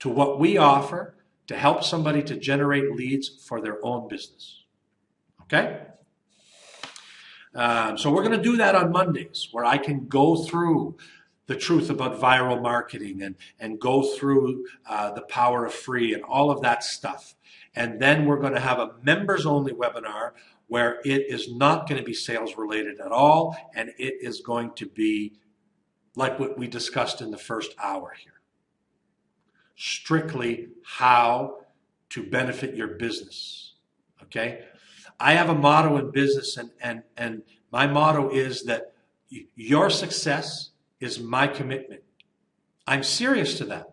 to what we offer to help somebody to generate leads for their own business. Okay? So we're going to do that on Mondays, where I can go through the truth about viral marketing and go through the power of free and all of that stuff. And then we're going to have a members-only webinar where it is not going to be sales related at all, and it is going to be like what we discussed in the first hour here. Strictly how to benefit your business, okay? I have a motto in business, and my motto is that your success is my commitment. I'm serious to that,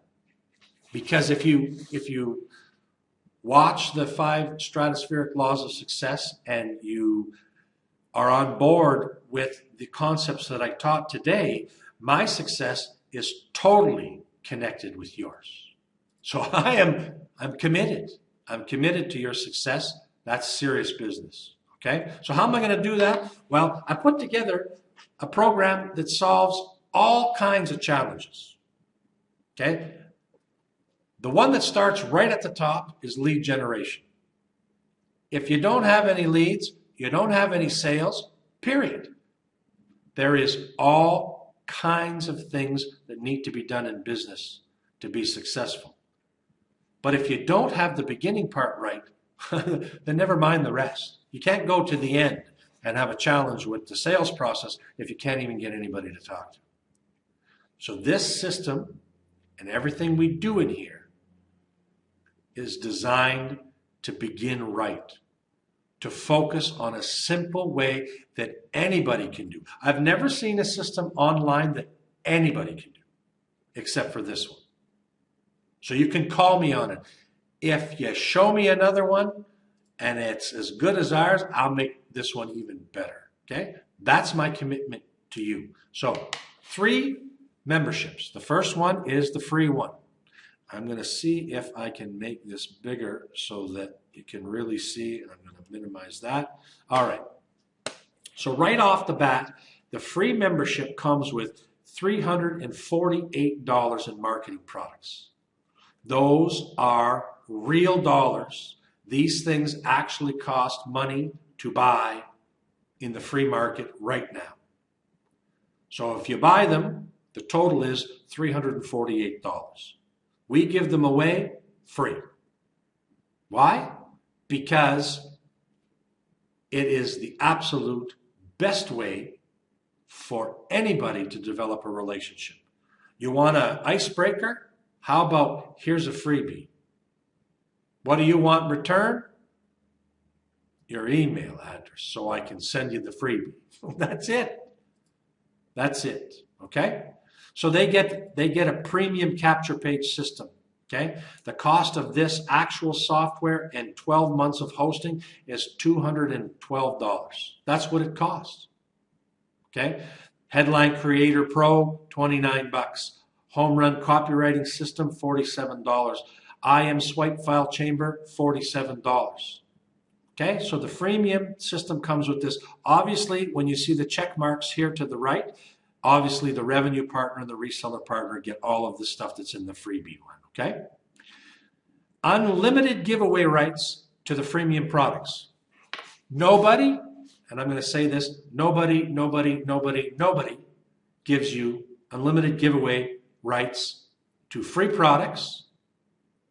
because if you watch the 5 stratospheric laws of success and you are on board with the concepts that I taught today, my success is totally connected with yours. So I'm committed. I'm committed to your success. That's serious business. Okay? So how am I going to do that? Well, I put together a program that solves all kinds of challenges. Okay? The one that starts right at the top is lead generation. If you don't have any leads, you don't have any sales, period. There is all kinds of things that need to be done in business to be successful. But if you don't have the beginning part right, then never mind the rest. You can't go to the end and have a challenge with the sales process if you can't even get anybody to talk to. So this system and everything we do in here is designed to begin right, to focus on a simple way that anybody can do. I've never seen a system online that anybody can do, except for this one. So you can call me on it. If you show me another one and it's as good as ours, I'll make this one even better. Okay? That's my commitment to you. So 3 memberships. The first one is the free one. I'm going to see if I can make this bigger so that you can really see. I'm going to minimize that. All right. So right off the bat, the free membership comes with $348 in marketing products. Those are real dollars. These things actually cost money to buy in the free market right now. So if you buy them, the total is $348. We give them away free. Why? Because it is the absolute best way for anybody to develop a relationship. You want an icebreaker? How about here's a freebie? What do you want in return? Your email address so I can send you the freebie. That's it. That's it. Okay? So they get a premium capture page system. Okay, the cost of this actual software and 12 months of hosting is $212. That's what it costs. Okay, Headline Creator Pro, 29 bucks. Home Run Copywriting System, $47. IM Swipe File Chamber, $47. Okay, so the freemium system comes with this. Obviously, when you see the check marks here to the right, obviously the revenue partner and the reseller partner get all of the stuff that's in the freebie one. Okay, unlimited giveaway rights to the freemium products. Nobody, and I'm going to say this, nobody gives you unlimited giveaway rights to free products,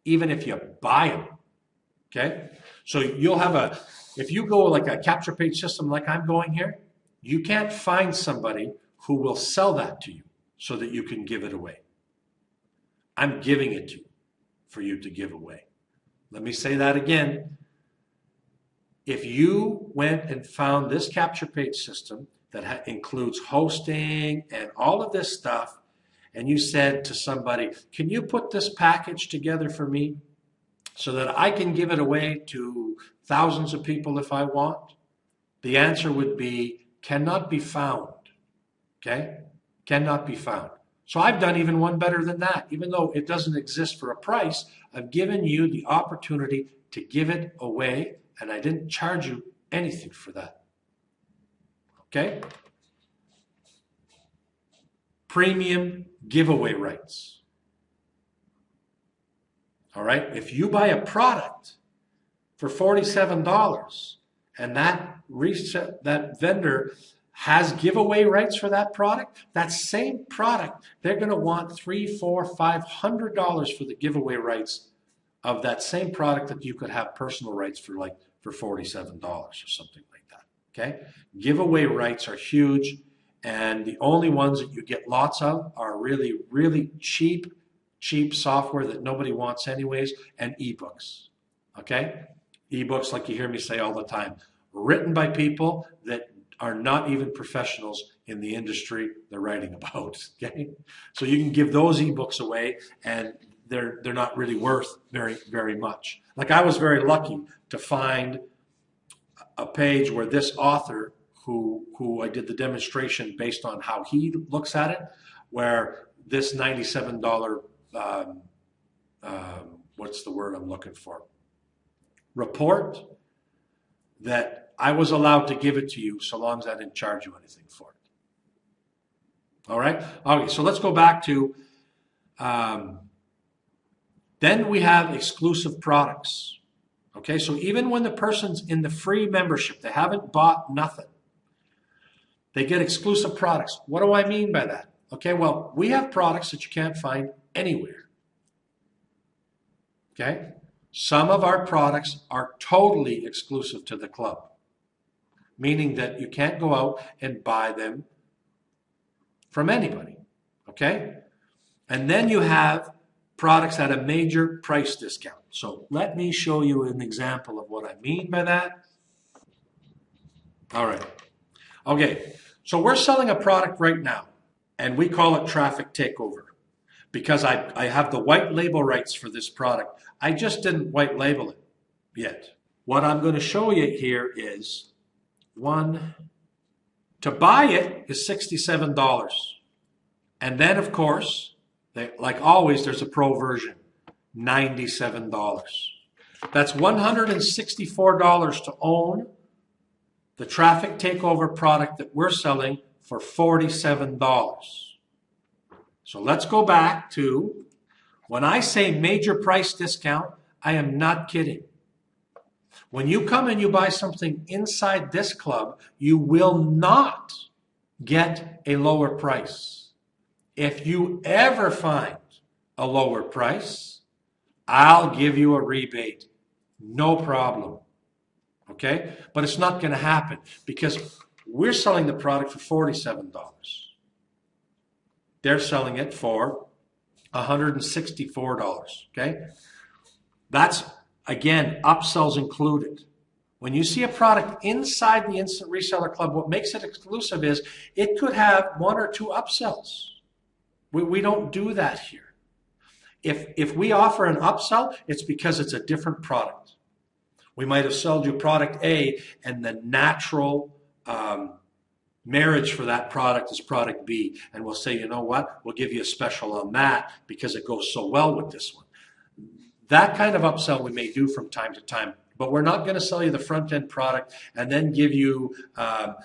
even if you buy them. Okay, so you'll have if you go like a capture page system like I'm going here, you can't find somebody who will sell that to you so that you can give it away. I'm giving it to you for you to give away. Let me say that again. If you went and found this capture page system that includes hosting and all of this stuff, and you said to somebody, can you put this package together for me so that I can give it away to thousands of people if I want? The answer would be, cannot be found. Okay? Cannot be found. So I've done even one better than that. Even though it doesn't exist for a price, I've given you the opportunity to give it away, and I didn't charge you anything for that. Okay? Premium giveaway rights. All right? If you buy a product for $47 and that vendor has giveaway rights for that product, that same product, they're going to want $300, $400, $500 for the giveaway rights of that same product that you could have personal rights for $47 or something like that. Okay? Giveaway rights are huge, and the only ones that you get lots of are really, really cheap software that nobody wants anyways, and ebooks. Okay? Ebooks, like you hear me say all the time, written by people that are not even professionals in the industry they're writing about. Okay? So you can give those ebooks away, and they're not really worth very, very much. Like I was very lucky to find a page where this author, who I did the demonstration based on how he looks at it, where this $97, what's the word I'm looking for? Report, that I was allowed to give it to you so long as I didn't charge you anything for it. All right? Okay, so let's go back to, then we have exclusive products. Okay, so even when the person's in the free membership, they haven't bought nothing, they get exclusive products. What do I mean by that? Okay, well, we have products that you can't find anywhere. Okay? Some of our products are totally exclusive to the club, meaning that you can't go out and buy them from anybody. Okay? And then you have products at a major price discount. So let me show you an example of what I mean by that. All right. Okay, so we're selling a product right now, and we call it Traffic Takeover because I have the white label rights for this product. I just didn't white label it yet. What I'm going to show you here is to buy it is $67. And then, of course, like always, there's a pro version, $97. That's $164 to own the Traffic Takeover product that we're selling for $47. So let's go back to, when I say major price discount, I am not kidding. When you come and you buy something inside this club, you will not get a lower price. If you ever find a lower price, I'll give you a rebate. No problem. Okay? But it's not going to happen because we're selling the product for $47. They're selling it for $164. Okay? That's, again, upsells included. When you see a product inside the Instant Reseller Club, what makes it exclusive is it could have one or two upsells. We don't do that here. If we offer an upsell, it's because it's a different product. We might have sold you product A, and the natural marriage for that product is product B. And we'll say, you know what, we'll give you a special on that because it goes so well with this one. That kind of upsell we may do from time to time, but we're not going to sell you the front end product and then give you a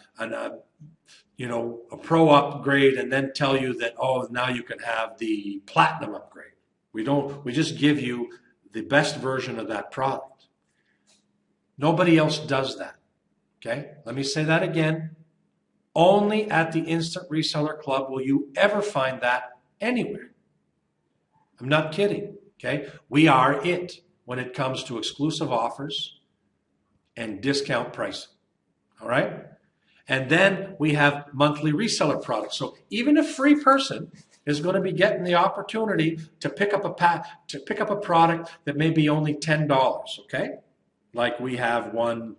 pro upgrade and then tell you that, oh, now you can have the platinum upgrade. We just give you the best version of that product. Nobody else does that. Okay? Let me say that again. Only at the Instant Reseller Club will you ever find that anywhere. I'm not kidding. Okay? We are it when it comes to exclusive offers and discount pricing. All right? And then we have monthly reseller products. So even a free person is going to be getting the opportunity to pick up a product that may be only $10, okay? Like we have one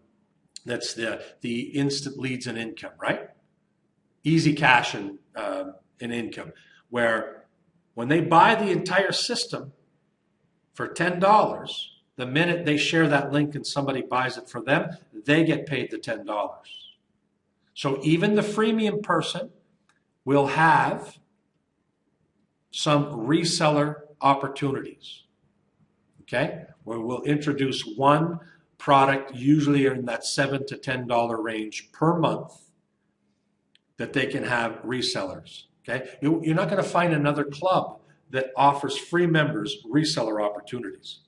that's the instant leads and income, right? Easy cash and income, where when they buy the entire system for $10, the minute they share that link and somebody buys it for them, they get paid the $10. So even the freemium person will have some reseller opportunities, okay? Where we'll introduce one product, usually in that $7 to $10 range per month, that they can have resellers, okay? You're not going to find another club that offers free members reseller opportunities.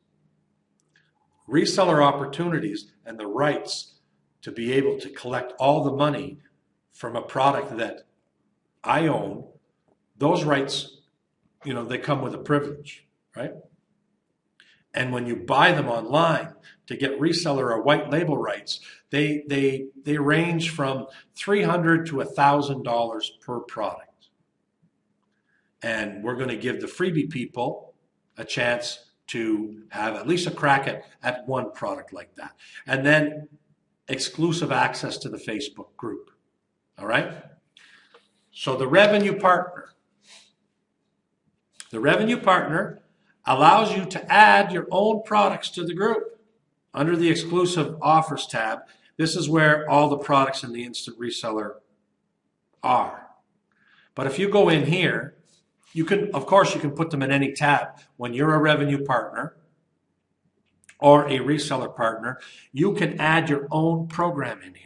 Reseller opportunities and the rights to be able to collect all the money from a product that I own, those rights, they come with a privilege, right? And when you buy them online to get reseller or white label rights, they range from $300 to $1,000 per product. And we're going to give the freebie people a chance to have at least a crack at one product like that. And then exclusive access to the Facebook group. All right? So the revenue partner. The revenue partner allows you to add your own products to the group. Under the exclusive offers tab, this is where all the products in the instant reseller are. But if you go in here, you can put them in any tab. When you're a revenue partner or a reseller partner, you can add your own program in here.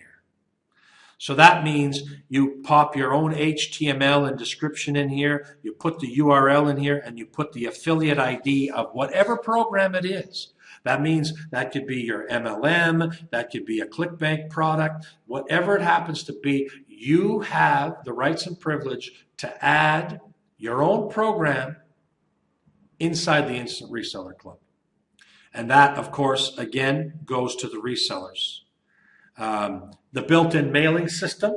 So that means you pop your own HTML and description in here, you put the URL in here, and you put the affiliate ID of whatever program it is. That means that could be your MLM, that could be a ClickBank product, whatever it happens to be, you have the rights and privilege to add your own program inside the Instant Reseller Club. And that, of course, again, goes to the resellers. The built-in mailing system.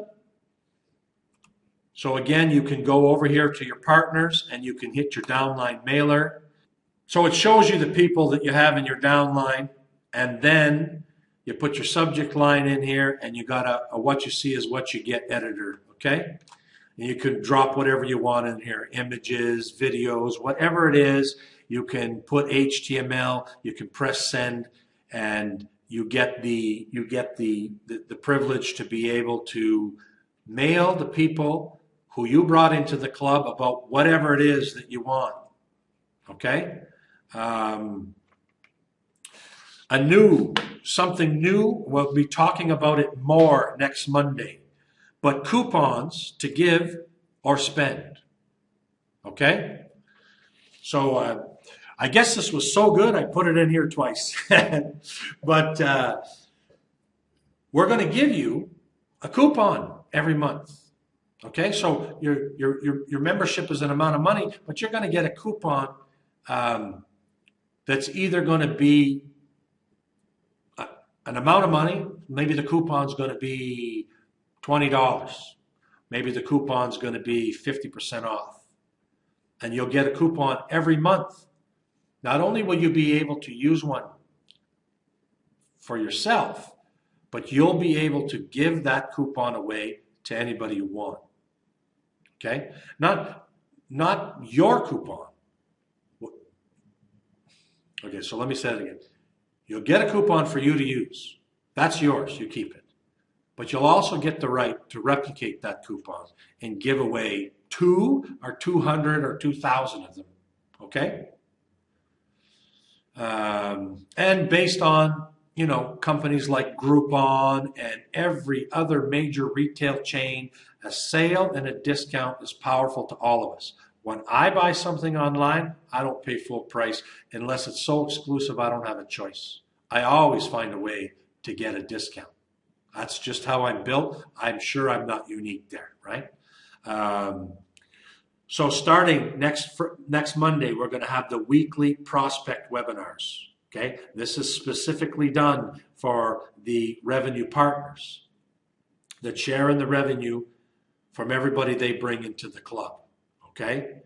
So again, you can go over here to your partners and you can hit your downline mailer. So it shows you the people that you have in your downline, and then you put your subject line in here, and you got a what you see is what you get editor, okay? And you can drop whatever you want in here, images, videos, whatever it is. You can put HTML, you can press send, and you get the privilege to be able to mail the people who you brought into the club about whatever it is that you want. Okay? Something new, we'll be talking about it more next Monday. But coupons to give or spend. Okay? So I guess this was so good, I put it in here twice. But we're going to give you a coupon every month. Okay, so your membership is an amount of money, but you're going to get a coupon that's either going to be an amount of money. Maybe the coupon's going to be $20. Maybe the coupon's going to be 50% off. And you'll get a coupon every month. Not only will you be able to use one for yourself, but you'll be able to give that coupon away to anybody you want. Okay? Not not your coupon. Okay, so let me say it again. You'll get a coupon for you to use. That's yours. You keep it. But you'll also get the right to replicate that coupon and give away 2 or 200 or 2,000 of them. Okay? And based on, companies like Groupon and every other major retail chain, a sale and a discount is powerful to all of us. When I buy something online, I don't pay full price unless it's so exclusive I don't have a choice. I always find a way to get a discount. That's just how I'm built. I'm sure I'm not unique there, right? So starting next Monday, we're going to have the weekly prospect webinars. Okay, this is specifically done for the revenue partners that share in the revenue from everybody they bring into the club. Okay,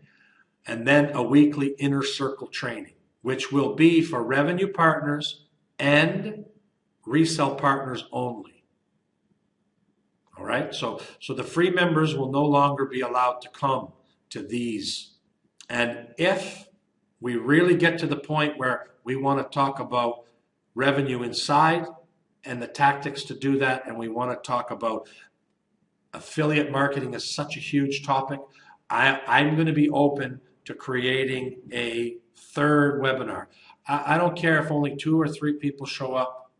and then a weekly inner circle training, which will be for revenue partners and resell partners only. All right, so the free members will no longer be allowed to come to these. And if we really get to the point where we want to talk about revenue inside and the tactics to do that, and we want to talk about affiliate marketing is such a huge topic, I'm going to be open to creating a third webinar. I don't care if only 2 or 3 people show up.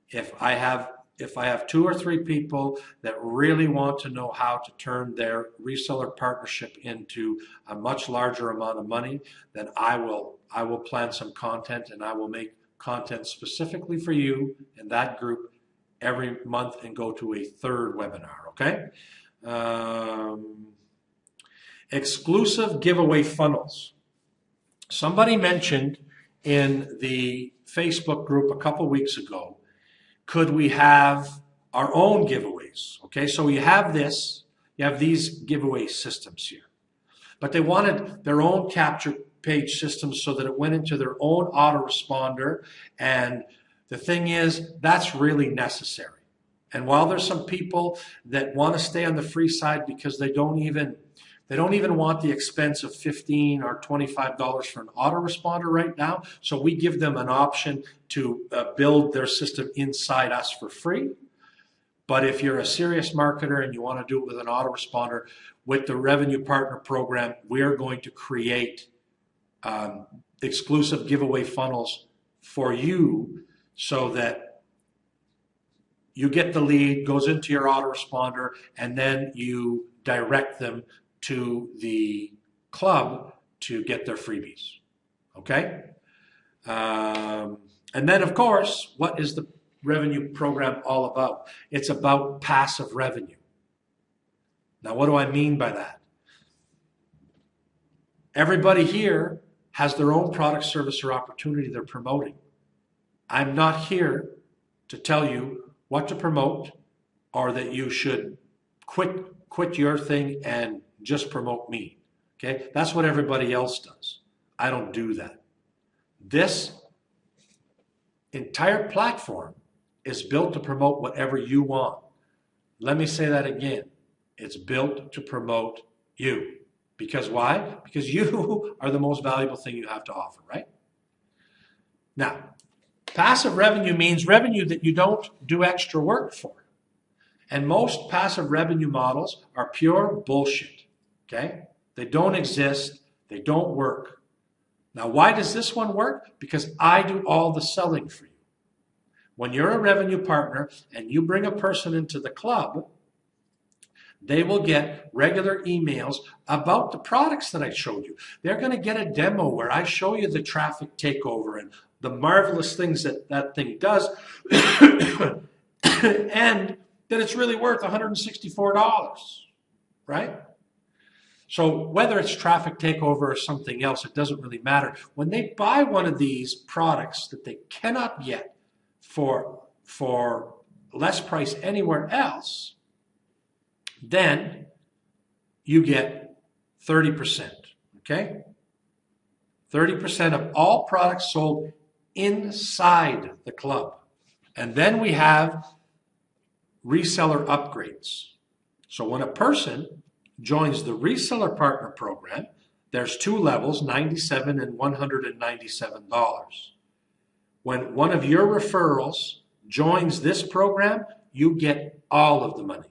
If I have 2 or 3 people that really want to know how to turn their reseller partnership into a much larger amount of money, then I will plan some content, and I will make content specifically for you in that group every month and go to a third webinar, okay? Exclusive giveaway funnels. Somebody mentioned in the Facebook group a couple weeks ago, could we have our own giveaways? Okay, so you have these giveaway systems here. But they wanted their own capture page systems so that it went into their own autoresponder. And the thing is, that's really necessary. And while there's some people that want to stay on the free side because they don't even want the expense of $15 or $25 for an autoresponder right now. So we give them an option to build their system inside us for free. But if you're a serious marketer and you want to do it with an autoresponder, with the Revenue Partner Program, we're going to create exclusive giveaway funnels for you so that you get the lead, goes into your autoresponder, and then you direct them to the club to get their freebies, okay? And then, of course, what is the revenue program all about? It's about passive revenue. Now, what do I mean by that? Everybody here has their own product, service, or opportunity they're promoting. I'm not here to tell you what to promote or that you should quit your thing and just promote me, okay? That's what everybody else does. I don't do that. This entire platform is built to promote whatever you want. Let me say that again. It's built to promote you. Because why? Because you are the most valuable thing you have to offer, right? Now, passive revenue means revenue that you don't do extra work for. And most passive revenue models are pure bullshit. Okay? They don't exist. They don't work. Now, why does this one work? Because I do all the selling for you. When you're a revenue partner and you bring a person into the club, they will get regular emails about the products that I showed you. They're going to get a demo where I show you the traffic takeover and the marvelous things that thing does, and that it's really worth $164, right? So whether it's traffic takeover or something else, it doesn't really matter. When they buy one of these products that they cannot get for less price anywhere else, then you get 30%, okay? 30% of all products sold inside the club. And then we have reseller upgrades. So when a person joins the Reseller Partner Program, There's two levels, $97 and $197. When one of your referrals joins this program, you get all of the money.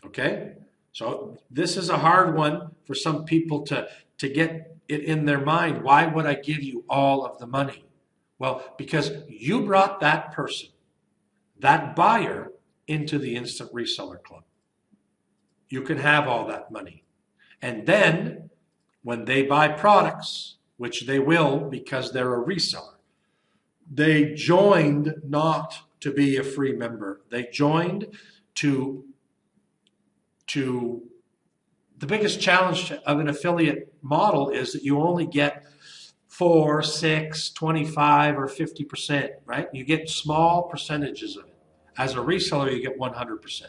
Okay? So this is a hard one for some people to get it in their mind. Why would I give you all of the money? Well, because you brought that person, that buyer, into the Instant Reseller Club. You can have all that money. And then when they buy products, which they will because they're a reseller, they joined not to be a free member. They joined to the biggest challenge of an affiliate model is that you only get 4, 6, 25, or 50%, right? You get small percentages of it. As a reseller, you get 100%.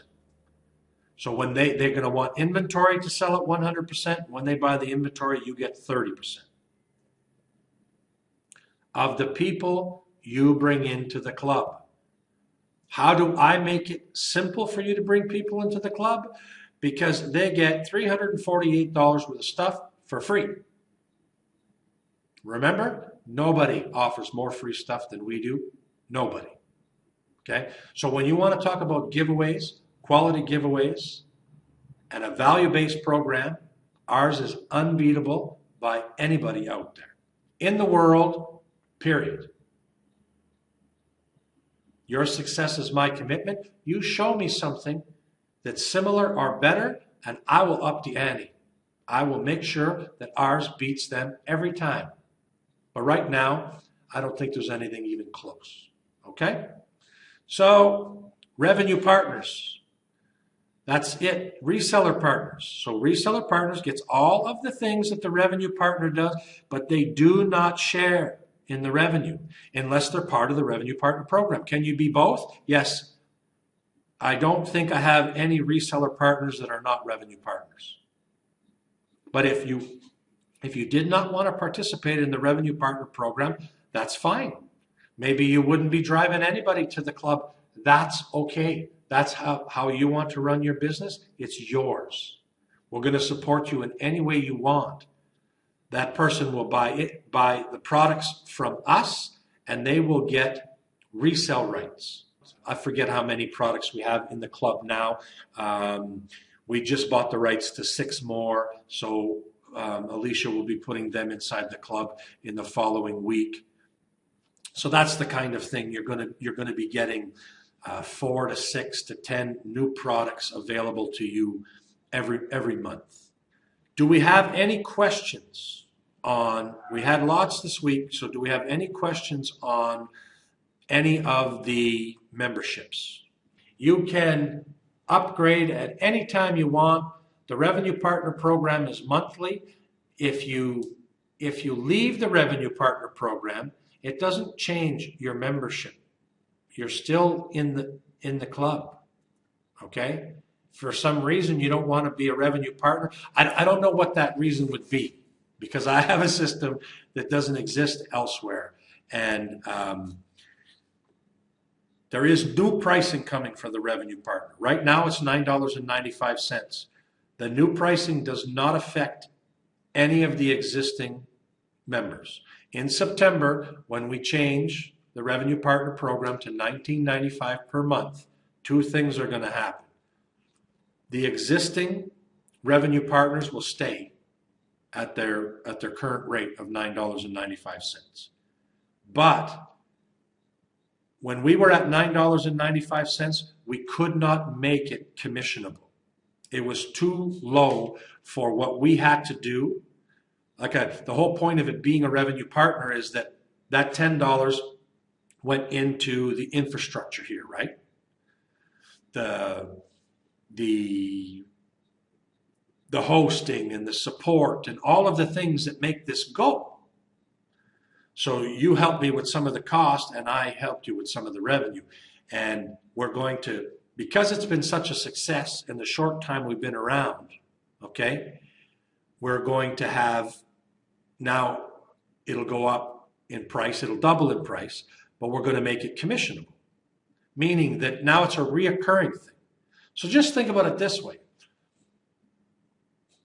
So when they're going to want inventory to sell at 100%, when they buy the inventory, you get 30%. Of the people you bring into the club. How do I make it simple for you to bring people into the club? Because they get $348 worth of stuff for free. Remember, nobody offers more free stuff than we do. Nobody. Okay? So when you want to talk about giveaways, quality giveaways, and a value-based program, ours is unbeatable by anybody out there. In the world, period. Your success is my commitment. You show me something that's similar or better, and I will up the ante. I will make sure that ours beats them every time. But right now, I don't think there's anything even close. Okay? So, revenue partners. That's it. Reseller partners. So reseller partners gets all of the things that the revenue partner does, but they do not share in the revenue unless they're part of the revenue partner program. Can you be both? Yes. I don't think I have any reseller partners that are not revenue partners. But if you did not want to participate in the revenue partner program, that's fine. Maybe you wouldn't be driving anybody to the club. That's okay. That's how you want to run your business. It's yours. We're going to support you in any way you want. That person will buy the products from us, and they will get resale rights. I forget how many products we have in the club now. We just bought the rights to 6 more, so Alicia will be putting them inside the club in the following week. So that's the kind of thing you're going to be getting 4 to 6 to 10 new products available to you every month. Do we have any questions on? We had lots this week, so do we have any questions on any of the memberships? You can upgrade at any time you want. The Revenue Partner Program is monthly. If you leave the Revenue Partner Program, it doesn't change your membership. You're still in the club. Okay? For some reason you don't want to be a revenue partner. I don't know what that reason would be, because I have a system that doesn't exist elsewhere. And there is new pricing coming for the revenue partner. Right now it's $9.95. The new pricing does not affect any of the existing members. In September, when we change the revenue partner program to $19.95 per month, 2 things are going to happen. The existing revenue partners will stay at their current rate of $9.95. But when we were at $9.95, we could not make it commissionable. It was too low for what we had to do. The whole point of it being a revenue partner is that $10 went into the infrastructure here, right? The hosting and the support and all of the things that make this go. So you helped me with some of the cost, and I helped you with some of the revenue. And we're going to, because it's been such a success in the short time we've been around, okay, we're going to have, now it'll go up in price, it'll double in price, but we're going to make it commissionable, meaning that now it's a reoccurring thing. So just think about it this way.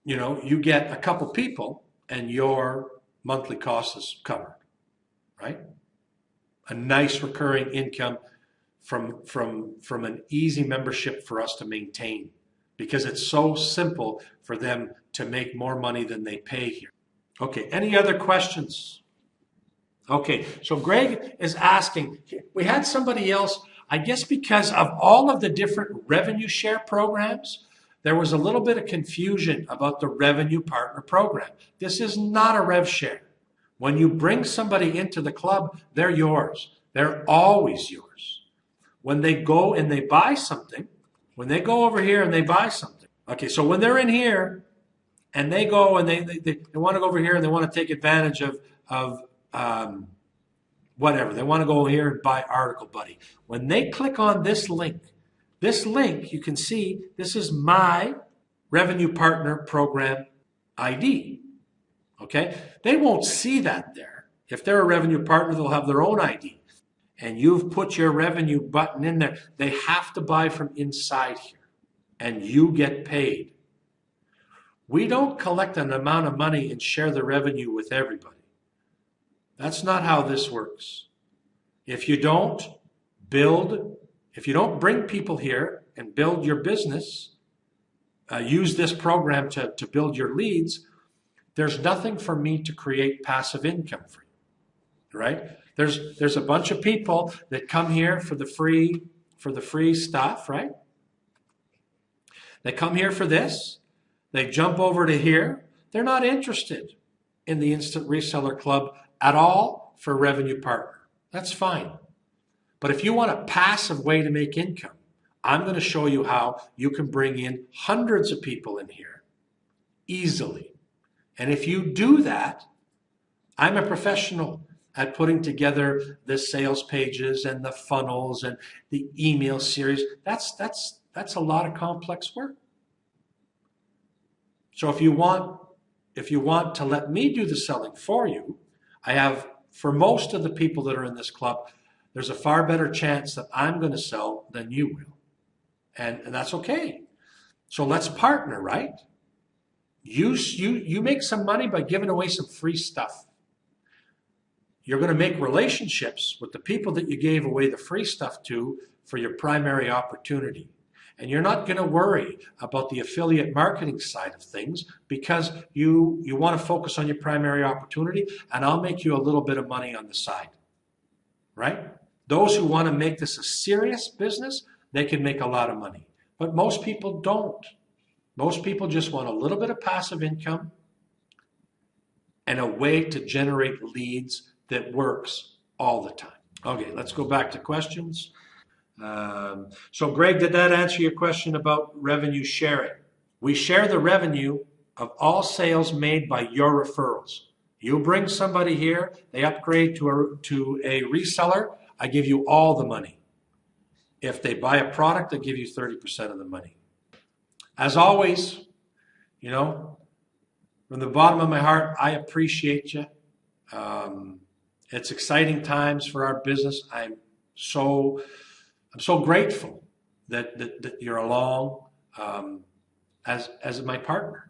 you get a couple people and your monthly cost is covered, right? A nice recurring income from an easy membership for us to maintain, because it's so simple for them to make more money than they pay here. Okay, any other questions? Okay, so Greg is asking, we had somebody else, I guess because of all of the different revenue share programs, there was a little bit of confusion about the revenue partner program. This is not a rev share. When you bring somebody into the club, they're yours. They're always yours. When they go and they buy something, when they go over here and they buy something, okay, so when they're in here and they go and they want to go over here and they want to take advantage of whatever, they want to go here and buy Article Buddy. When they click on this link, you can see this is my revenue partner program ID. Okay? They won't see that there. If they're a revenue partner, they'll have their own ID. And you've put your revenue button in there. They have to buy from inside here. And you get paid. We don't collect an amount of money and share the revenue with everybody. That's not how this works. If you don't bring people here and build your business, use this program to build your leads, there's nothing for me to create passive income for you, right? There's a bunch of people that come here for the free stuff, right? They come here for this. They jump over to here. They're not interested in the Instant Reseller Club at all for revenue partner. That's fine. But if you want a passive way to make income, I'm going to show you how you can bring in hundreds of people in here easily. And if you do that, I'm a professional at putting together the sales pages and the funnels and the email series. That's a lot of complex work. So if you want to let me do the selling for you, I have, for most of the people that are in this club, there's a far better chance that I'm going to sell than you will. And that's okay. So let's partner, right? You make some money by giving away some free stuff. You're going to make relationships with the people that you gave away the free stuff to for your primary opportunity. And you're not going to worry about the affiliate marketing side of things because you want to focus on your primary opportunity, and I'll make you a little bit of money on the side, right? Those who want to make this a serious business, they can make a lot of money. But most people don't. Most people just want a little bit of passive income and a way to generate leads that works all the time. Okay, let's go back to questions. So Greg, did that answer your question about revenue sharing? We share the revenue of all sales made by your referrals. You bring somebody here, they upgrade to a reseller, I give you all the money. If they buy a product, I give you 30% of the money. As always, from the bottom of my heart, I appreciate you. It's exciting times for our business. I'm so grateful that you're along as my partner.